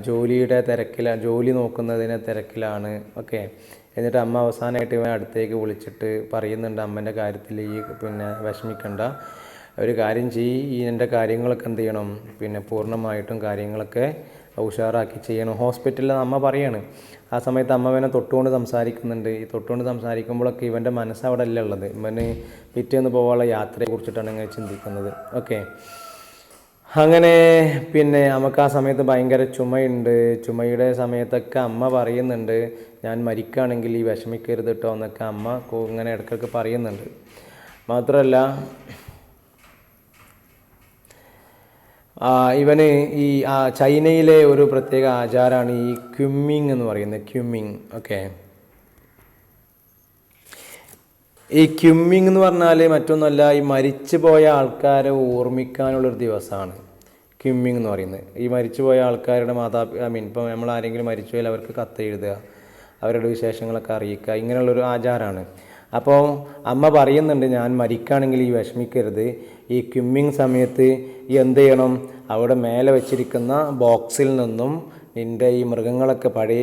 ജോലി നോക്കുന്നതിനെ തിരക്കിലാണ്. ഓക്കെ. എന്നിട്ട് അമ്മ അവസാനമായിട്ട് ഇവൻ അടുത്തേക്ക് വിളിച്ചിട്ട് പറയുന്നുണ്ട്, അമ്മേൻ്റെ കാര്യത്തിൽ ഈ വിഷമിക്കണ്ട, ഒരു കാര്യം എൻ്റെ കാര്യങ്ങളൊക്കെ എന്ത് ചെയ്യണം, പൂർണ്ണമായിട്ടും കാര്യങ്ങളൊക്കെ ഉഷാറാക്കി ചെയ്യണം. ഹോസ്പിറ്റലിൽ അമ്മ പറയാണ്, ആ സമയത്ത് അമ്മ ഇവനെ തൊട്ടുകൊണ്ട് സംസാരിക്കുന്നുണ്ട്. ഈ തൊട്ടുകൊണ്ട് സംസാരിക്കുമ്പോഴൊക്കെ ഇവൻ്റെ മനസ്സ് അവിടെ അല്ല ഉള്ളത്, ഇവന് പിറ്റേന്ന് പോകാനുള്ള യാത്രയെ കുറിച്ചിട്ടാണ് ഇങ്ങനെ ചിന്തിക്കുന്നത്. ഓക്കെ, അങ്ങനെ പിന്നെ നമുക്ക് ആ സമയത്ത് ഭയങ്കര ചുമയുണ്ട്. ചുമയുടെ സമയത്തൊക്കെ അമ്മ പറയുന്നുണ്ട്, ഞാൻ മരിക്കുകയാണെങ്കിൽ ഈ വിഷമിക്കരുത് കേട്ടോ എന്നൊക്കെ അമ്മ ഇങ്ങനെ ഇടയ്ക്കൊക്കെ പറയുന്നുണ്ട്. മാത്രമല്ല ഇവന് ഈ ചൈനയിലെ ഒരു പ്രത്യേക ആചാരമാണ് ഈ ക്യുമ്മിങ് എന്ന് പറയുന്നത്. ക്യുമ്മിങ്, ഓക്കെ. ഈ ക്യുമ്മിങ് എന്ന് പറഞ്ഞാൽ മറ്റൊന്നുമല്ല, ഈ മരിച്ചു പോയ ആൾക്കാരെ ഓർമ്മിക്കാനുള്ളൊരു ദിവസമാണ് ക്യുമ്മിങ് എന്ന് പറയുന്നത്. ഈ മരിച്ചു പോയ ആൾക്കാരുടെ ഇപ്പോൾ നമ്മൾ ആരെങ്കിലും മരിച്ചു പോയാൽ അവർക്ക് കത്ത് എഴുതുക, അവരുടെ വിശേഷങ്ങളൊക്കെ അറിയിക്കുക, ഇങ്ങനെയുള്ളൊരു ആചാരമാണ്. അപ്പോൾ അമ്മ പറയുന്നുണ്ട്, ഞാൻ മരിക്കുകയാണെങ്കിൽ ഈ വിഷമിക്കരുത്, ഈ ക്യുമ്മിങ് സമയത്ത് ഈ എന്ത് ചെയ്യണം, അവിടെ മേലെ വെച്ചിരിക്കുന്ന ബോക്സിൽ നിന്നും നിൻ്റെ ഈ മൃഗങ്ങളൊക്കെ പഴയ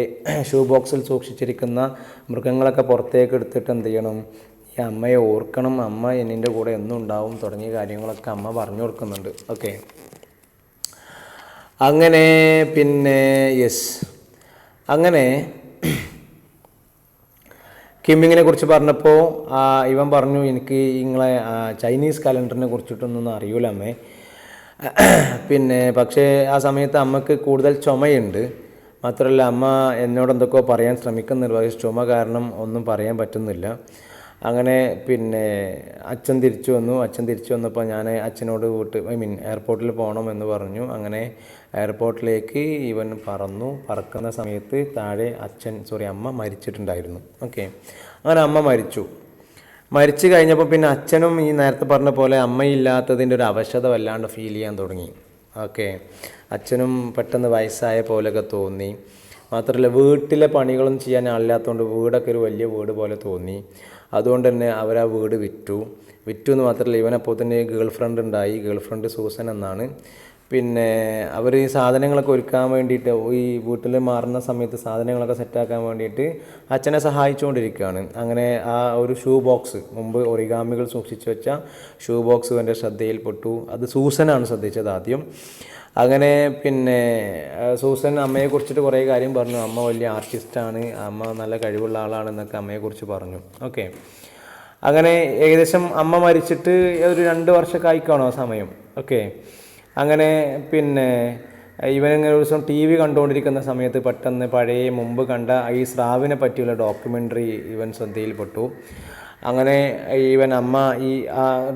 ഷൂ ബോക്സിൽ സൂക്ഷിച്ചിരിക്കുന്ന മൃഗങ്ങളൊക്കെ പുറത്തേക്ക് എടുത്തിട്ട് എന്ത് ചെയ്യണം, ഈ അമ്മയെ ഓർക്കണം, അമ്മ എന്നിൻ്റെ കൂടെ എന്നും ഉണ്ടാവും തുടങ്ങിയ കാര്യങ്ങളൊക്കെ അമ്മ പറഞ്ഞു കൊടുക്കുന്നുണ്ട്. ഓക്കെ, അങ്ങനെ പിന്നെ അങ്ങനെ കിമ്മിങ്ങിനെ കുറിച്ച് പറഞ്ഞപ്പോൾ ഇവൻ പറഞ്ഞു, എനിക്ക് നിങ്ങളെ ചൈനീസ് കലണ്ടറിനെ കുറിച്ചിട്ടൊന്നും അറിയില്ല അമ്മേ. പിന്നെ പക്ഷേ ആ സമയത്ത് അമ്മക്ക് കൂടുതൽ ചുമയുണ്ട്. മാത്രമല്ല അമ്മ എന്നോട് എന്തൊക്കെയോ പറയാൻ ശ്രമിക്കുന്നുണ്ട്, പക്ഷേ ചുമ കാരണം ഒന്നും പറയാൻ പറ്റുന്നില്ല. അങ്ങനെ പിന്നെ അച്ഛൻ തിരിച്ചു വന്നപ്പോൾ ഞാൻ അച്ഛനോട് എയർപോർട്ടിൽ പോകണമെന്ന് പറഞ്ഞു. അങ്ങനെ എയർപോർട്ടിലേക്ക് ഇവൻ പറക്കുന്ന സമയത്ത് താഴെ അമ്മ മരിച്ചിട്ടുണ്ടായിരുന്നു. ഓക്കെ, അങ്ങനെ അമ്മ മരിച്ചു കഴിഞ്ഞപ്പോൾ പിന്നെ അച്ഛനും ഈ നേരത്തെ പറഞ്ഞ പോലെ അമ്മയില്ലാത്തതിൻ്റെ ഒരു അവശത വല്ലാണ്ട് ഫീൽ ചെയ്യാൻ തുടങ്ങി. ഓക്കെ, അച്ഛനും പെട്ടെന്ന് വയസ്സായ പോലെയൊക്കെ തോന്നി. മാത്രമല്ല വീട്ടിലെ പണികളൊന്നും ചെയ്യാൻ ആളില്ലാത്തതുകൊണ്ട് വീടൊക്കെ ഒരു വലിയ വീട് പോലെ തോന്നി. അതുകൊണ്ട് തന്നെ അവർ ആ വീട് വിറ്റു എന്ന് മാത്രമല്ല, ഇവനപ്പോൾ തന്നെ ഗേൾ ഫ്രണ്ട് സൂസൻ എന്നാണ്. പിന്നെ അവർ ഈ സാധനങ്ങളൊക്കെ ഒരുക്കാൻ വേണ്ടിയിട്ട്, ഈ വീട്ടിൽ മാറുന്ന സമയത്ത് സാധനങ്ങളൊക്കെ സെറ്റാക്കാൻ വേണ്ടിയിട്ട് അച്ഛനെ സഹായിച്ചുകൊണ്ടിരിക്കുകയാണ്. അങ്ങനെ ആ ഒരു ഷൂ ബോക്സ്, മുമ്പ് ഒറിഗാമികൾ സൂക്ഷിച്ച് വെച്ച ഷൂ ബോക്സ് എൻ്റെ ശ്രദ്ധയിൽപ്പെട്ടു. അത് സൂസനാണ് ശ്രദ്ധിച്ചത് ആദ്യം. അങ്ങനെ പിന്നെ സൂസൻ അമ്മയെക്കുറിച്ചിട്ട് കുറേ കാര്യം പറഞ്ഞു. അമ്മ വലിയ ആർട്ടിസ്റ്റാണ്, അമ്മ നല്ല കഴിവുള്ള ആളാണെന്നൊക്കെ അമ്മയെക്കുറിച്ച് പറഞ്ഞു. ഓക്കെ, അങ്ങനെ ഏകദേശം അമ്മ മരിച്ചിട്ട് ഒരു 2 വർഷമൊക്കെ ആയിക്കാണോ സമയം. ഓക്കെ, അങ്ങനെ പിന്നെ ഇവനിങ്ങനെ ഒരു ദിവസം TV കണ്ടുകൊണ്ടിരിക്കുന്ന സമയത്ത് പെട്ടെന്ന് പഴയ മുമ്പ് കണ്ട ഈ സ്രാവിനെ പറ്റിയുള്ള ഡോക്യുമെൻ്ററി ഇവൻ ശ്രദ്ധയിൽപ്പെട്ടു. അങ്ങനെ അമ്മ ഈ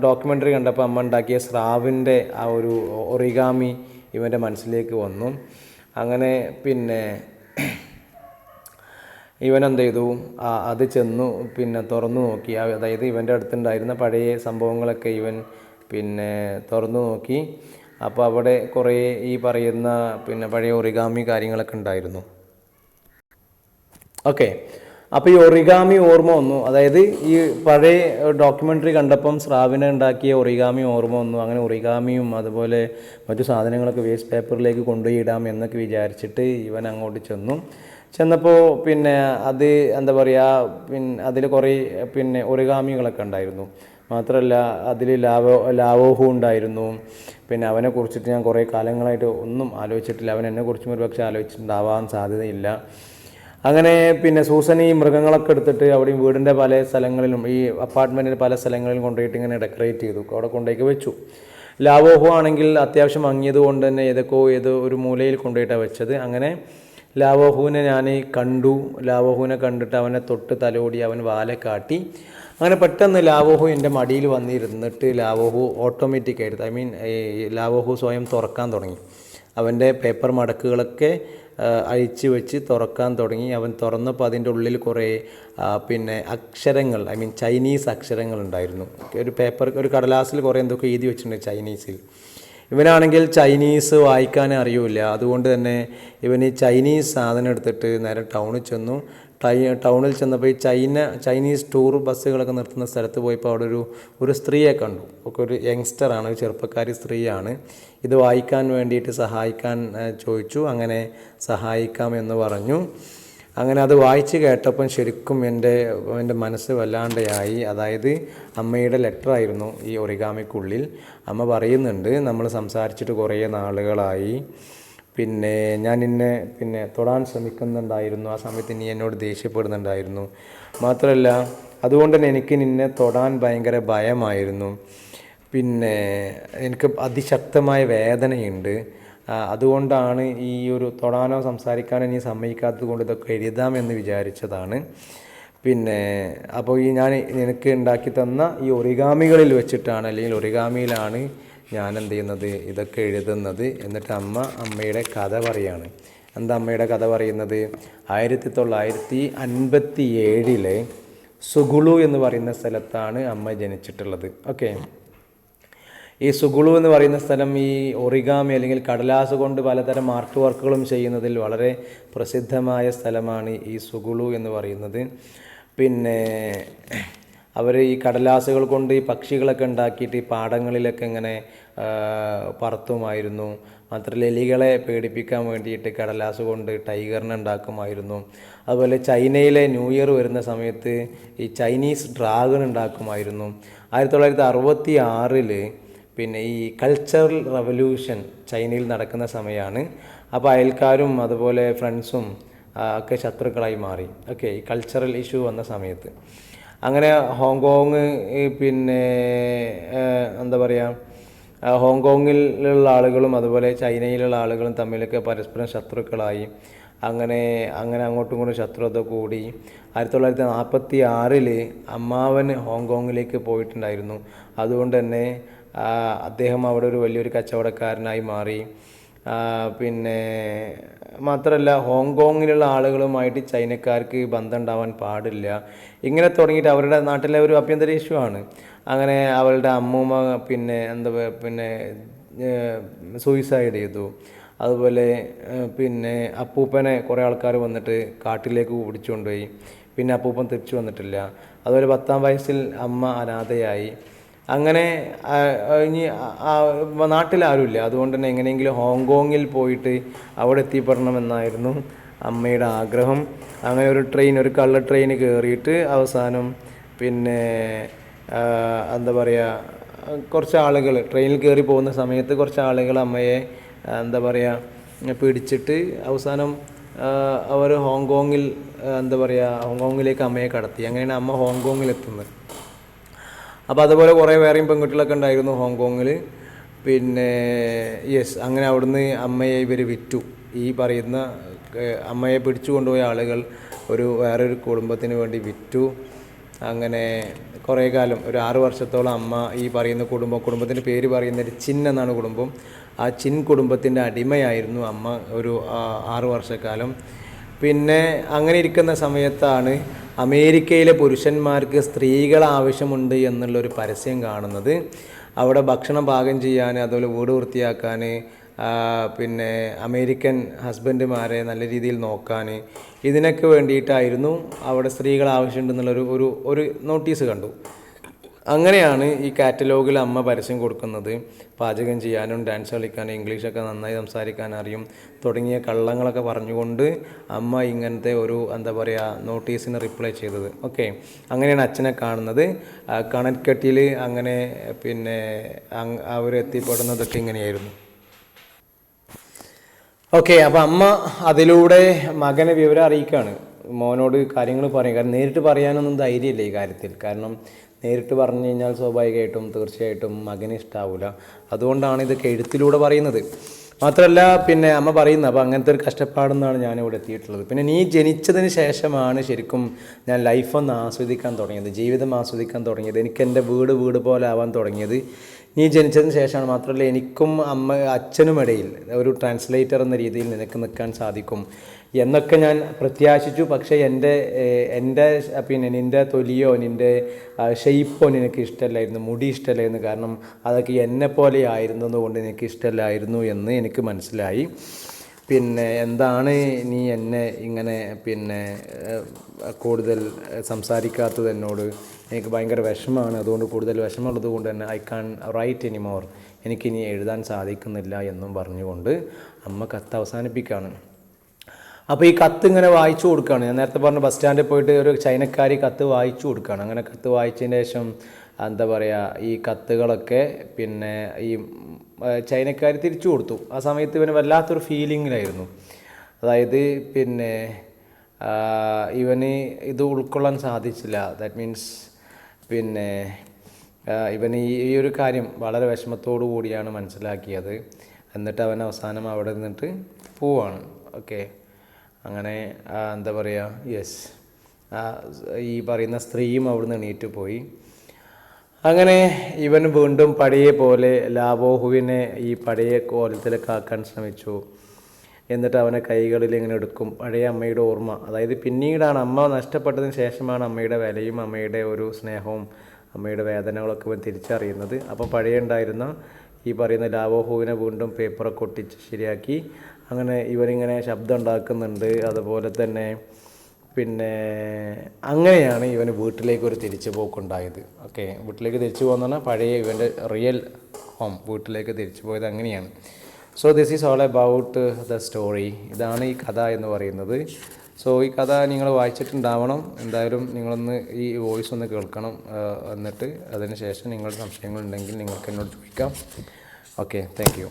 ഡോക്യുമെൻ്ററി കണ്ടപ്പോൾ അമ്മ ഉണ്ടാക്കിയ സ്രാവിൻ്റെ ആ ഒരു ഒറിഗാമി ഇവൻ്റെ മനസ്സിലേക്ക് വന്നു. അങ്ങനെ പിന്നെ ഇവൻ എന്ത് ചെയ്തു, അത് ചെന്നു പിന്നെ തുറന്നു നോക്കി. അതായത് ഇവൻ്റെ അടുത്തുണ്ടായിരുന്ന പഴയ സംഭവങ്ങളൊക്കെ ഇവൻ പിന്നെ തുറന്നു നോക്കി. അപ്പോൾ അവിടെ കുറേ ഈ പറയുന്ന പിന്നെ പഴയ ഒറിഗാമി കാര്യങ്ങളൊക്കെ ഉണ്ടായിരുന്നു. ഓക്കെ, അപ്പോൾ ഈ ഒറിഗാമി ഓർമ്മ വന്നു. അതായത് ഈ പഴയ ഡോക്യുമെൻ്ററി കണ്ടപ്പം സ്രാവിനെ ഉണ്ടാക്കിയ ഒറിഗാമി ഓർമ്മ വന്നു. അങ്ങനെ ഒറിഗാമിയും അതുപോലെ മറ്റു സാധനങ്ങളൊക്കെ വേസ്റ്റ് പേപ്പറിലേക്ക് കൊണ്ടുപോയി ഇടാം എന്നൊക്കെ വിചാരിച്ചിട്ട് ഇവൻ അങ്ങോട്ട് ചെന്നപ്പോൾ പിന്നെ അത് എന്താ പറയുക, അതിൽ കുറേ പിന്നെ ഒറിഗാമികളൊക്കെ ഉണ്ടായിരുന്നു. മാത്രമല്ല അതിൽ ലാവോഹു ഉണ്ടായിരുന്നു. പിന്നെ അവനെ കുറിച്ചിട്ട് ഞാൻ കുറേ കാലങ്ങളായിട്ട് ഒന്നും ആലോചിച്ചിട്ടില്ല. അവൻ എന്നെക്കുറിച്ചും ഒരു പക്ഷേ ആലോചിച്ചിട്ടുണ്ടാവാൻ സാധ്യതയില്ല. അങ്ങനെ പിന്നെ സൂസൻ ഈ മൃഗങ്ങളൊക്കെ എടുത്തിട്ട് അവിടെയും വീടിൻ്റെ പല സ്ഥലങ്ങളിലും ഈ അപ്പാർട്ട്മെൻറ്റിൻ്റെ പല സ്ഥലങ്ങളിലും കൊണ്ടുപോയിട്ട് ഇങ്ങനെ ഡെക്കറേറ്റ് ചെയ്തു, അവിടെ കൊണ്ടുപോയി വെച്ചു. ലാവോഹു ആണെങ്കിൽ അത്യാവശ്യം മങ്ങിയത് കൊണ്ട് തന്നെ ഏതോ ഒരു മൂലയിൽ കൊണ്ടുപോയിട്ടാണ് വെച്ചത്. അങ്ങനെ ലാവോഹുവിനെ ഞാൻ ലാവോഹുവിനെ കണ്ടിട്ട് അവനെ തൊട്ട് തലോടി, അവൻ വാലെ കാട്ടി. അങ്ങനെ പെട്ടെന്ന് ലാവോഹു എൻ്റെ മടിയിൽ വന്നിരുന്നിട്ട് ലാവോഹു ഓട്ടോമാറ്റിക്കായിട്ട് ലാവോഹു സ്വയം തുറക്കാൻ തുടങ്ങി. അവൻ്റെ പേപ്പർ മടക്കുകളൊക്കെ അഴിച്ച് വെച്ച് തുറക്കാൻ തുടങ്ങി. അവൻ തുറന്നപ്പോൾ അതിൻ്റെ ഉള്ളിൽ കുറേ പിന്നെ അക്ഷരങ്ങൾ, ചൈനീസ് അക്ഷരങ്ങൾ ഉണ്ടായിരുന്നു. ഒരു കടലാസിൽ കുറേ എന്തൊക്കെ എഴുതി വെച്ചിട്ടുണ്ട് ചൈനീസിൽ. ഇവനാണെങ്കിൽ ചൈനീസ് വായിക്കാൻ അറിയില്ല. അതുകൊണ്ട് തന്നെ ഇവൻ ഈ ചൈനീസ് സാധനം എടുത്തിട്ട് നേരെ ടൗണിൽ ചെന്നു. ടൗണിൽ ചെന്നപ്പോൾ ഈ ചൈനീസ് ടൂർ ബസ്സുകളൊക്കെ നിർത്തുന്ന സ്ഥലത്ത് പോയപ്പോൾ അവിടെ ഒരു സ്ത്രീയെ കണ്ടു. ഒക്കെ ഒരു യങ്സ്റ്ററാണ്, ഒരു ചെറുപ്പക്കാരി സ്ത്രീയാണ്. ഇത് വായിക്കാൻ വേണ്ടിയിട്ട് സഹായിക്കാൻ ചോദിച്ചു. അങ്ങനെ സഹായിക്കാം എന്ന് പറഞ്ഞു. അങ്ങനെ അത് വായിച്ച് കേട്ടപ്പം ശരിക്കും എൻ്റെ മനസ്സ് വല്ലാണ്ടായി. അതായത് അമ്മയുടെ ലെറ്ററായിരുന്നു ഈ ഒറിഗാമിക്കുള്ളിൽ. അമ്മ പറയുന്നുണ്ട്, നമ്മൾ സംസാരിച്ചിട്ട് കുറേ നാളുകളായി, പിന്നെ ഞാൻ നിന്നെ പിന്നെ തൊടാൻ ശ്രമിക്കുന്നുണ്ടായിരുന്നു, ആ സമയത്ത് നീ എന്നോട് ദേഷ്യപ്പെടുന്നുണ്ടായിരുന്നു. മാത്രമല്ല അതുകൊണ്ട് തന്നെ എനിക്ക് നിന്നെ തൊടാൻ ഭയങ്കര ഭയമായിരുന്നു. പിന്നെ എനിക്ക് അതിശക്തമായ വേദനയുണ്ട്. അതുകൊണ്ടാണ് ഈ ഒരു തൊടാനോ സംസാരിക്കാനോ നീ സമ്മതിക്കാത്തത് കൊണ്ട് ഇതൊക്കെ എഴുതാമെന്ന് വിചാരിച്ചതാണ്. പിന്നെ അപ്പോൾ ഈ ഞാൻ എനിക്ക് ഉണ്ടാക്കി തന്ന ഈ ഒറിഗാമികളിൽ വെച്ചിട്ടാണ്, അല്ലെങ്കിൽ ഒറിഗാമിയിലാണ് ഞാൻ എന്ത് ചെയ്യുന്നത്, ഇതൊക്കെ എഴുതുന്നത്. എന്നിട്ട് അമ്മയുടെ കഥ പറയാണ്. എന്താ അമ്മയുടെ കഥ പറയുന്നത്? 1957 സുഗുളു എന്ന് പറയുന്ന സ്ഥലത്താണ് അമ്മ ജനിച്ചിട്ടുള്ളത്. ഓക്കെ, ഈ സുഗുളു എന്ന് പറയുന്ന സ്ഥലം ഈ ഒറിഗാമി അല്ലെങ്കിൽ കടലാസ് കൊണ്ട് പലതരം ആർട്ട് വർക്കുകളും ചെയ്യുന്നതിൽ വളരെ പ്രസിദ്ധമായ സ്ഥലമാണ് ഈ സുഗുളു എന്ന് പറയുന്നത്. പിന്നെ അവർ ഈ കടലാസുകൾ കൊണ്ട് ഈ പക്ഷികളൊക്കെ ഉണ്ടാക്കിയിട്ട് ഈ പാടങ്ങളിലൊക്കെ ഇങ്ങനെ പറത്തുമായിരുന്നു. മാത്രമല്ല എലികളെ പേടിപ്പിക്കാൻ വേണ്ടിയിട്ട് കടലാസ് കൊണ്ട് ടൈഗറിനെ ഉണ്ടാക്കുമായിരുന്നു. അതുപോലെ ചൈനയിലെ ന്യൂ ഇയർ വരുന്ന സമയത്ത് ഈ ചൈനീസ് ഡ്രാഗൺ ഉണ്ടാക്കുമായിരുന്നു. 1966 പിന്നെ ഈ കൾച്ചറൽ റവല്യൂഷൻ ചൈനയിൽ നടക്കുന്ന സമയമാണ്. അപ്പോൾ അയൽക്കാരും അതുപോലെ ഫ്രണ്ട്സും ഒക്കെ ശത്രുക്കളായി മാറി. ഓക്കെ, ഈ കൾച്ചറൽ ഇഷ്യൂ വന്ന സമയത്ത് അങ്ങനെ ഹോങ്കോങ് പിന്നെ എന്താ പറയുക, ഹോങ്കോങ്ങിലുള്ള ആളുകളും അതുപോലെ ചൈനയിലുള്ള ആളുകളും തമ്മിലൊക്കെ പരസ്പരം ശത്രുക്കളായി. അങ്ങനെ അങ്ങോട്ടും ഇങ്ങോട്ടും ശത്രുത കൂടി. 1946 അമ്മാവൻ ഹോങ്കോങ്ങിലേക്ക് പോയിട്ടുണ്ടായിരുന്നു. അതുകൊണ്ട് തന്നെ അദ്ദേഹം അവിടെ ഒരു വലിയൊരു കച്ചവടക്കാരനായി മാറി. പിന്നെ മാത്രമല്ല ഹോങ്കോങ്ങിലുള്ള ആളുകളുമായിട്ട് ചൈനക്കാർക്ക് ബന്ധം ഉണ്ടാവാൻ പാടില്ല. ഇങ്ങനെ തുടങ്ങിയിട്ട് അവരുടെ നാട്ടിലെ ഒരു ആഭ്യന്തര ഇഷ്യൂ ആണ്. അങ്ങനെ അവളുടെ അമ്മൂമ്മ പിന്നെ സൂയിസൈഡ് ചെയ്തു. അതുപോലെ പിന്നെ അപ്പൂപ്പനെ കുറേ ആൾക്കാർ വന്നിട്ട് കാട്ടിലേക്ക് പിടിച്ചുകൊണ്ടുപോയി. പിന്നെ അപ്പൂപ്പൻ തിരിച്ചു വന്നിട്ടില്ല. അതുപോലെ 10ാം വയസ്സിൽ അമ്മ അനാഥയായി. അങ്ങനെ ഇനി നാട്ടിലാരുമില്ല. അതുകൊണ്ട് തന്നെ എങ്ങനെയെങ്കിലും ഹോങ്കോങ്ങിൽ പോയിട്ട് അവിടെ എത്തിപ്പെടണമെന്നായിരുന്നു അമ്മയുടെ ആഗ്രഹം. അങ്ങനെ ഒരു കള്ള ട്രെയിൻ കയറിയിട്ട് അവസാനം പിന്നെ എന്താ പറയുക, കുറച്ച് ആളുകൾ ട്രെയിനിൽ കയറി പോകുന്ന സമയത്ത് കുറച്ച് ആളുകൾ അമ്മയെ എന്താ പറയുക പിടിച്ചിട്ട് അവസാനം അവർ ഹോങ്കോങ്ങിലേക്ക് അമ്മയെ കടത്തി. അങ്ങനെയാണ് അമ്മ ഹോങ്കോങ്ങിലെത്തുന്നത്. അപ്പോൾ അതുപോലെ കുറേ വേറെയും പെൺകുട്ടികളൊക്കെ ഉണ്ടായിരുന്നു ഹോങ്കോങ്ങിൽ. പിന്നെ അങ്ങനെ അവിടുന്ന് അമ്മയെ ഇവർ വിറ്റു. ഈ പറയുന്ന അമ്മയെ പിടിച്ചു കൊണ്ടുപോയ ആളുകൾ വേറൊരു കുടുംബത്തിന് വേണ്ടി വിറ്റു. അങ്ങനെ കുറേ കാലം, ഒരു 6 വർഷത്തോളം അമ്മ ഈ പറയുന്ന കുടുംബത്തിൻ്റെ പേര് പറയുന്നത് ചിൻ എന്നാണ് കുടുംബം. ആ ചിൻ കുടുംബത്തിൻ്റെ അടിമയായിരുന്നു അമ്മ ഒരു 6 വർഷക്കാലം. പിന്നെ അങ്ങനെ ഇരിക്കുന്ന സമയത്താണ് അമേരിക്കയിലെ പുരുഷന്മാർക്ക് സ്ത്രീകൾ ആവശ്യമുണ്ട് എന്നുള്ളൊരു പരസ്യം കാണുന്നത്. അവിടെ ഭക്ഷണം പാകം ചെയ്യാൻ, അതുപോലെ വീട് വൃത്തിയാക്കാൻ, പിന്നെ അമേരിക്കൻ ഹസ്ബൻഡുമാരെ നല്ല രീതിയിൽ നോക്കാൻ, ഇതിനൊക്കെ വേണ്ടിയിട്ടായിരുന്നു അവിടെ സ്ത്രീകൾ ആവശ്യമുണ്ടെന്നുള്ളൊരു ഒരു നോട്ടീസ് കണ്ടു. അങ്ങനെയാണ് ഈ കാറ്റലോഗിൽ അമ്മ പരസ്യം കൊടുക്കുന്നത്. പാചകം ചെയ്യാനും ഡാൻസ് കളിക്കാനും ഇംഗ്ലീഷൊക്കെ നന്നായി സംസാരിക്കാൻ അറിയും തുടങ്ങിയ കള്ളങ്ങളൊക്കെ പറഞ്ഞുകൊണ്ട് അമ്മ ഇങ്ങനത്തെ ഒരു എന്താ പറയുക നോട്ടീസിന് റിപ്ലൈ ചെയ്തത്. ഓക്കെ, അങ്ങനെയാണ് അച്ഛനെ കാണുന്നത്. കണക്കെട്ടിൽ അങ്ങനെ പിന്നെ അവരെത്തിപ്പെടുന്നതൊക്കെ ഇങ്ങനെയായിരുന്നു. ഓക്കെ, അപ്പോൾ അമ്മ അതിലൂടെ മകനെ വിവരം അറിയിക്കുകയാണ്, മോനോട് കാര്യങ്ങൾ പറയും. കാരണം നേരിട്ട് പറയാനൊന്നും ധൈര്യമില്ല ഈ കാര്യത്തിൽ. കാരണം നേരിട്ട് പറഞ്ഞു കഴിഞ്ഞാൽ സ്വാഭാവികമായിട്ടും തീർച്ചയായിട്ടും മകന് ഇഷ്ടാവില്ല. അതുകൊണ്ടാണ് ഇതൊക്കെ എഴുത്തിലൂടെ പറയുന്നത്. മാത്രമല്ല പിന്നെ അമ്മ പറയുന്നത്, അപ്പോൾ അങ്ങനത്തെ ഒരു കഷ്ടപ്പാടെന്നാണ് ഞാനിവിടെ എത്തിയിട്ടുള്ളത്. പിന്നെ നീ ജനിച്ചതിന് ശേഷമാണ് ശരിക്കും ഞാൻ ലൈഫൊന്ന് ആസ്വദിക്കാൻ തുടങ്ങിയത്, ജീവിതം ആസ്വദിക്കാൻ തുടങ്ങിയത്. എനിക്ക് എൻ്റെ വീട് പോലെ ആവാൻ തുടങ്ങിയത് നീ ജനിച്ചതിന് ശേഷമാണ്. മാത്രമല്ല എനിക്കും അച്ഛനും ഇടയിൽ ഒരു ട്രാൻസ്ലേറ്റർ എന്ന രീതിയിൽ നിനക്ക് നിൽക്കാൻ സാധിക്കും എന്നൊക്കെ ഞാൻ പ്രത്യാശിച്ചു. പക്ഷേ പിന്നെ നിൻ്റെ തൊലിയോ നിൻ്റെ ഷെയ്പ്പോ നിനക്ക് ഇഷ്ടമല്ലായിരുന്നു, മുടി ഇഷ്ടമല്ലായിരുന്നു. കാരണം അതൊക്കെ എന്നെപ്പോലെ ആയിരുന്നതുകൊണ്ട് എനിക്ക് ഇഷ്ടമല്ലായിരുന്നു എന്ന് എനിക്ക് മനസ്സിലായി. പിന്നെ എന്താണ് നീ എന്നെ ഇങ്ങനെ പിന്നെ കൂടുതൽ സംസാരിക്കാത്തത് എന്നോട്, എനിക്ക് ഭയങ്കര വിഷമമാണ്. അതുകൊണ്ട് കൂടുതൽ വിഷമമുള്ളത് കൊണ്ട് തന്നെ ഐ കാൺ റൈറ്റ് എനിമോർ, എനിക്കിനി എഴുതാൻ സാധിക്കുന്നില്ല എന്നും പറഞ്ഞുകൊണ്ട് അമ്മ കത്ത് അവസാനിപ്പിക്കുകയാണ്. അപ്പോൾ ഈ കത്ത് ഇങ്ങനെ വായിച്ചു കൊടുക്കുകയാണ്. ഞാൻ നേരത്തെ പറഞ്ഞ ബസ് സ്റ്റാൻഡിൽ പോയിട്ട് ഒരു ചൈനക്കാരി കത്ത് വായിച്ചു കൊടുക്കുകയാണ്. അങ്ങനെ കത്ത് വായിച്ചതിന് ശേഷം എന്താ പറയുക, ഈ കത്തുകളൊക്കെ പിന്നെ ഈ ചൈനക്കാർ തിരിച്ചു കൊടുത്തു. ആ സമയത്ത് ഇവന് വല്ലാത്തൊരു ഫീലിങ്ങിലായിരുന്നു. അതായത് പിന്നെ ഇവന് ഇത് ഉൾക്കൊള്ളാൻ സാധിച്ചില്ല. ദാറ്റ് മീൻസ് പിന്നെ ഇവന് ഈ ഒരു കാര്യം വളരെ വിഷമത്തോടു കൂടിയാണ് മനസ്സിലാക്കിയത്. എന്നിട്ട് അവൻ അവസാനം അവിടെ നിന്നിട്ട് പോവാണ്. ഓക്കെ, അങ്ങനെ എന്താ പറയുക, യെസ്, ഈ പറയുന്ന സ്ത്രീയും അവിടുന്ന് എണീറ്റ് പോയി. അങ്ങനെ ഇവൻ വീണ്ടും പഴയ പോലെ ലാവോഹുവിനെ ഈ പഴയ കോലത്തിലൊക്കെ ആക്കാൻ ശ്രമിച്ചു. എന്നിട്ട് അവനെ കൈകളിൽ ഇങ്ങനെ എടുക്കും. പഴയ അമ്മയുടെ ഓർമ്മ, അതായത് പിന്നീടാണ് അമ്മ നഷ്ടപ്പെട്ടതിന് ശേഷമാണ് അമ്മയുടെ വിലയും അമ്മയുടെ ഒരു സ്നേഹവും അമ്മയുടെ വേദനകളൊക്കെ ഇവൻ തിരിച്ചറിയുന്നത്. അപ്പോൾ പഴയ ഉണ്ടായിരുന്ന ഈ പറയുന്ന ലാവോഹുവിനെ വീണ്ടും പേപ്പറൊക്കെ ഒട്ടിച്ച് ശരിയാക്കി. അങ്ങനെ ഇവനിങ്ങനെ ശബ്ദം ഉണ്ടാക്കുന്നുണ്ട്. അതുപോലെ തന്നെ പിന്നെ അങ്ങനെയാണ് ഇവന് വീട്ടിലേക്ക് ഒരു തിരിച്ചു പോക്കുണ്ടായത്. ഓക്കെ, വീട്ടിലേക്ക് തിരിച്ചു പോകുന്ന പറഞ്ഞാൽ പഴയ ഇവൻ്റെ റിയൽ ഹോം വീട്ടിലേക്ക് തിരിച്ചു പോയത് അങ്ങനെയാണ്. So this is all about the story. ഇതാണ് ഈ കഥ എന്ന് പറയുന്നത്. സോ ഈ കഥ നിങ്ങൾ വായിച്ചിട്ടുണ്ടാവണം. എന്തായാലും നിങ്ങളൊന്ന് ഈ വോയിസ് ഒന്ന് കേൾക്കണം. എന്നിട്ട് അതിന് ശേഷം നിങ്ങളുടെ സംശയങ്ങളുണ്ടെങ്കിൽ നിങ്ങൾക്ക് എന്നോട് ചോദിക്കാം. Okay, thank you.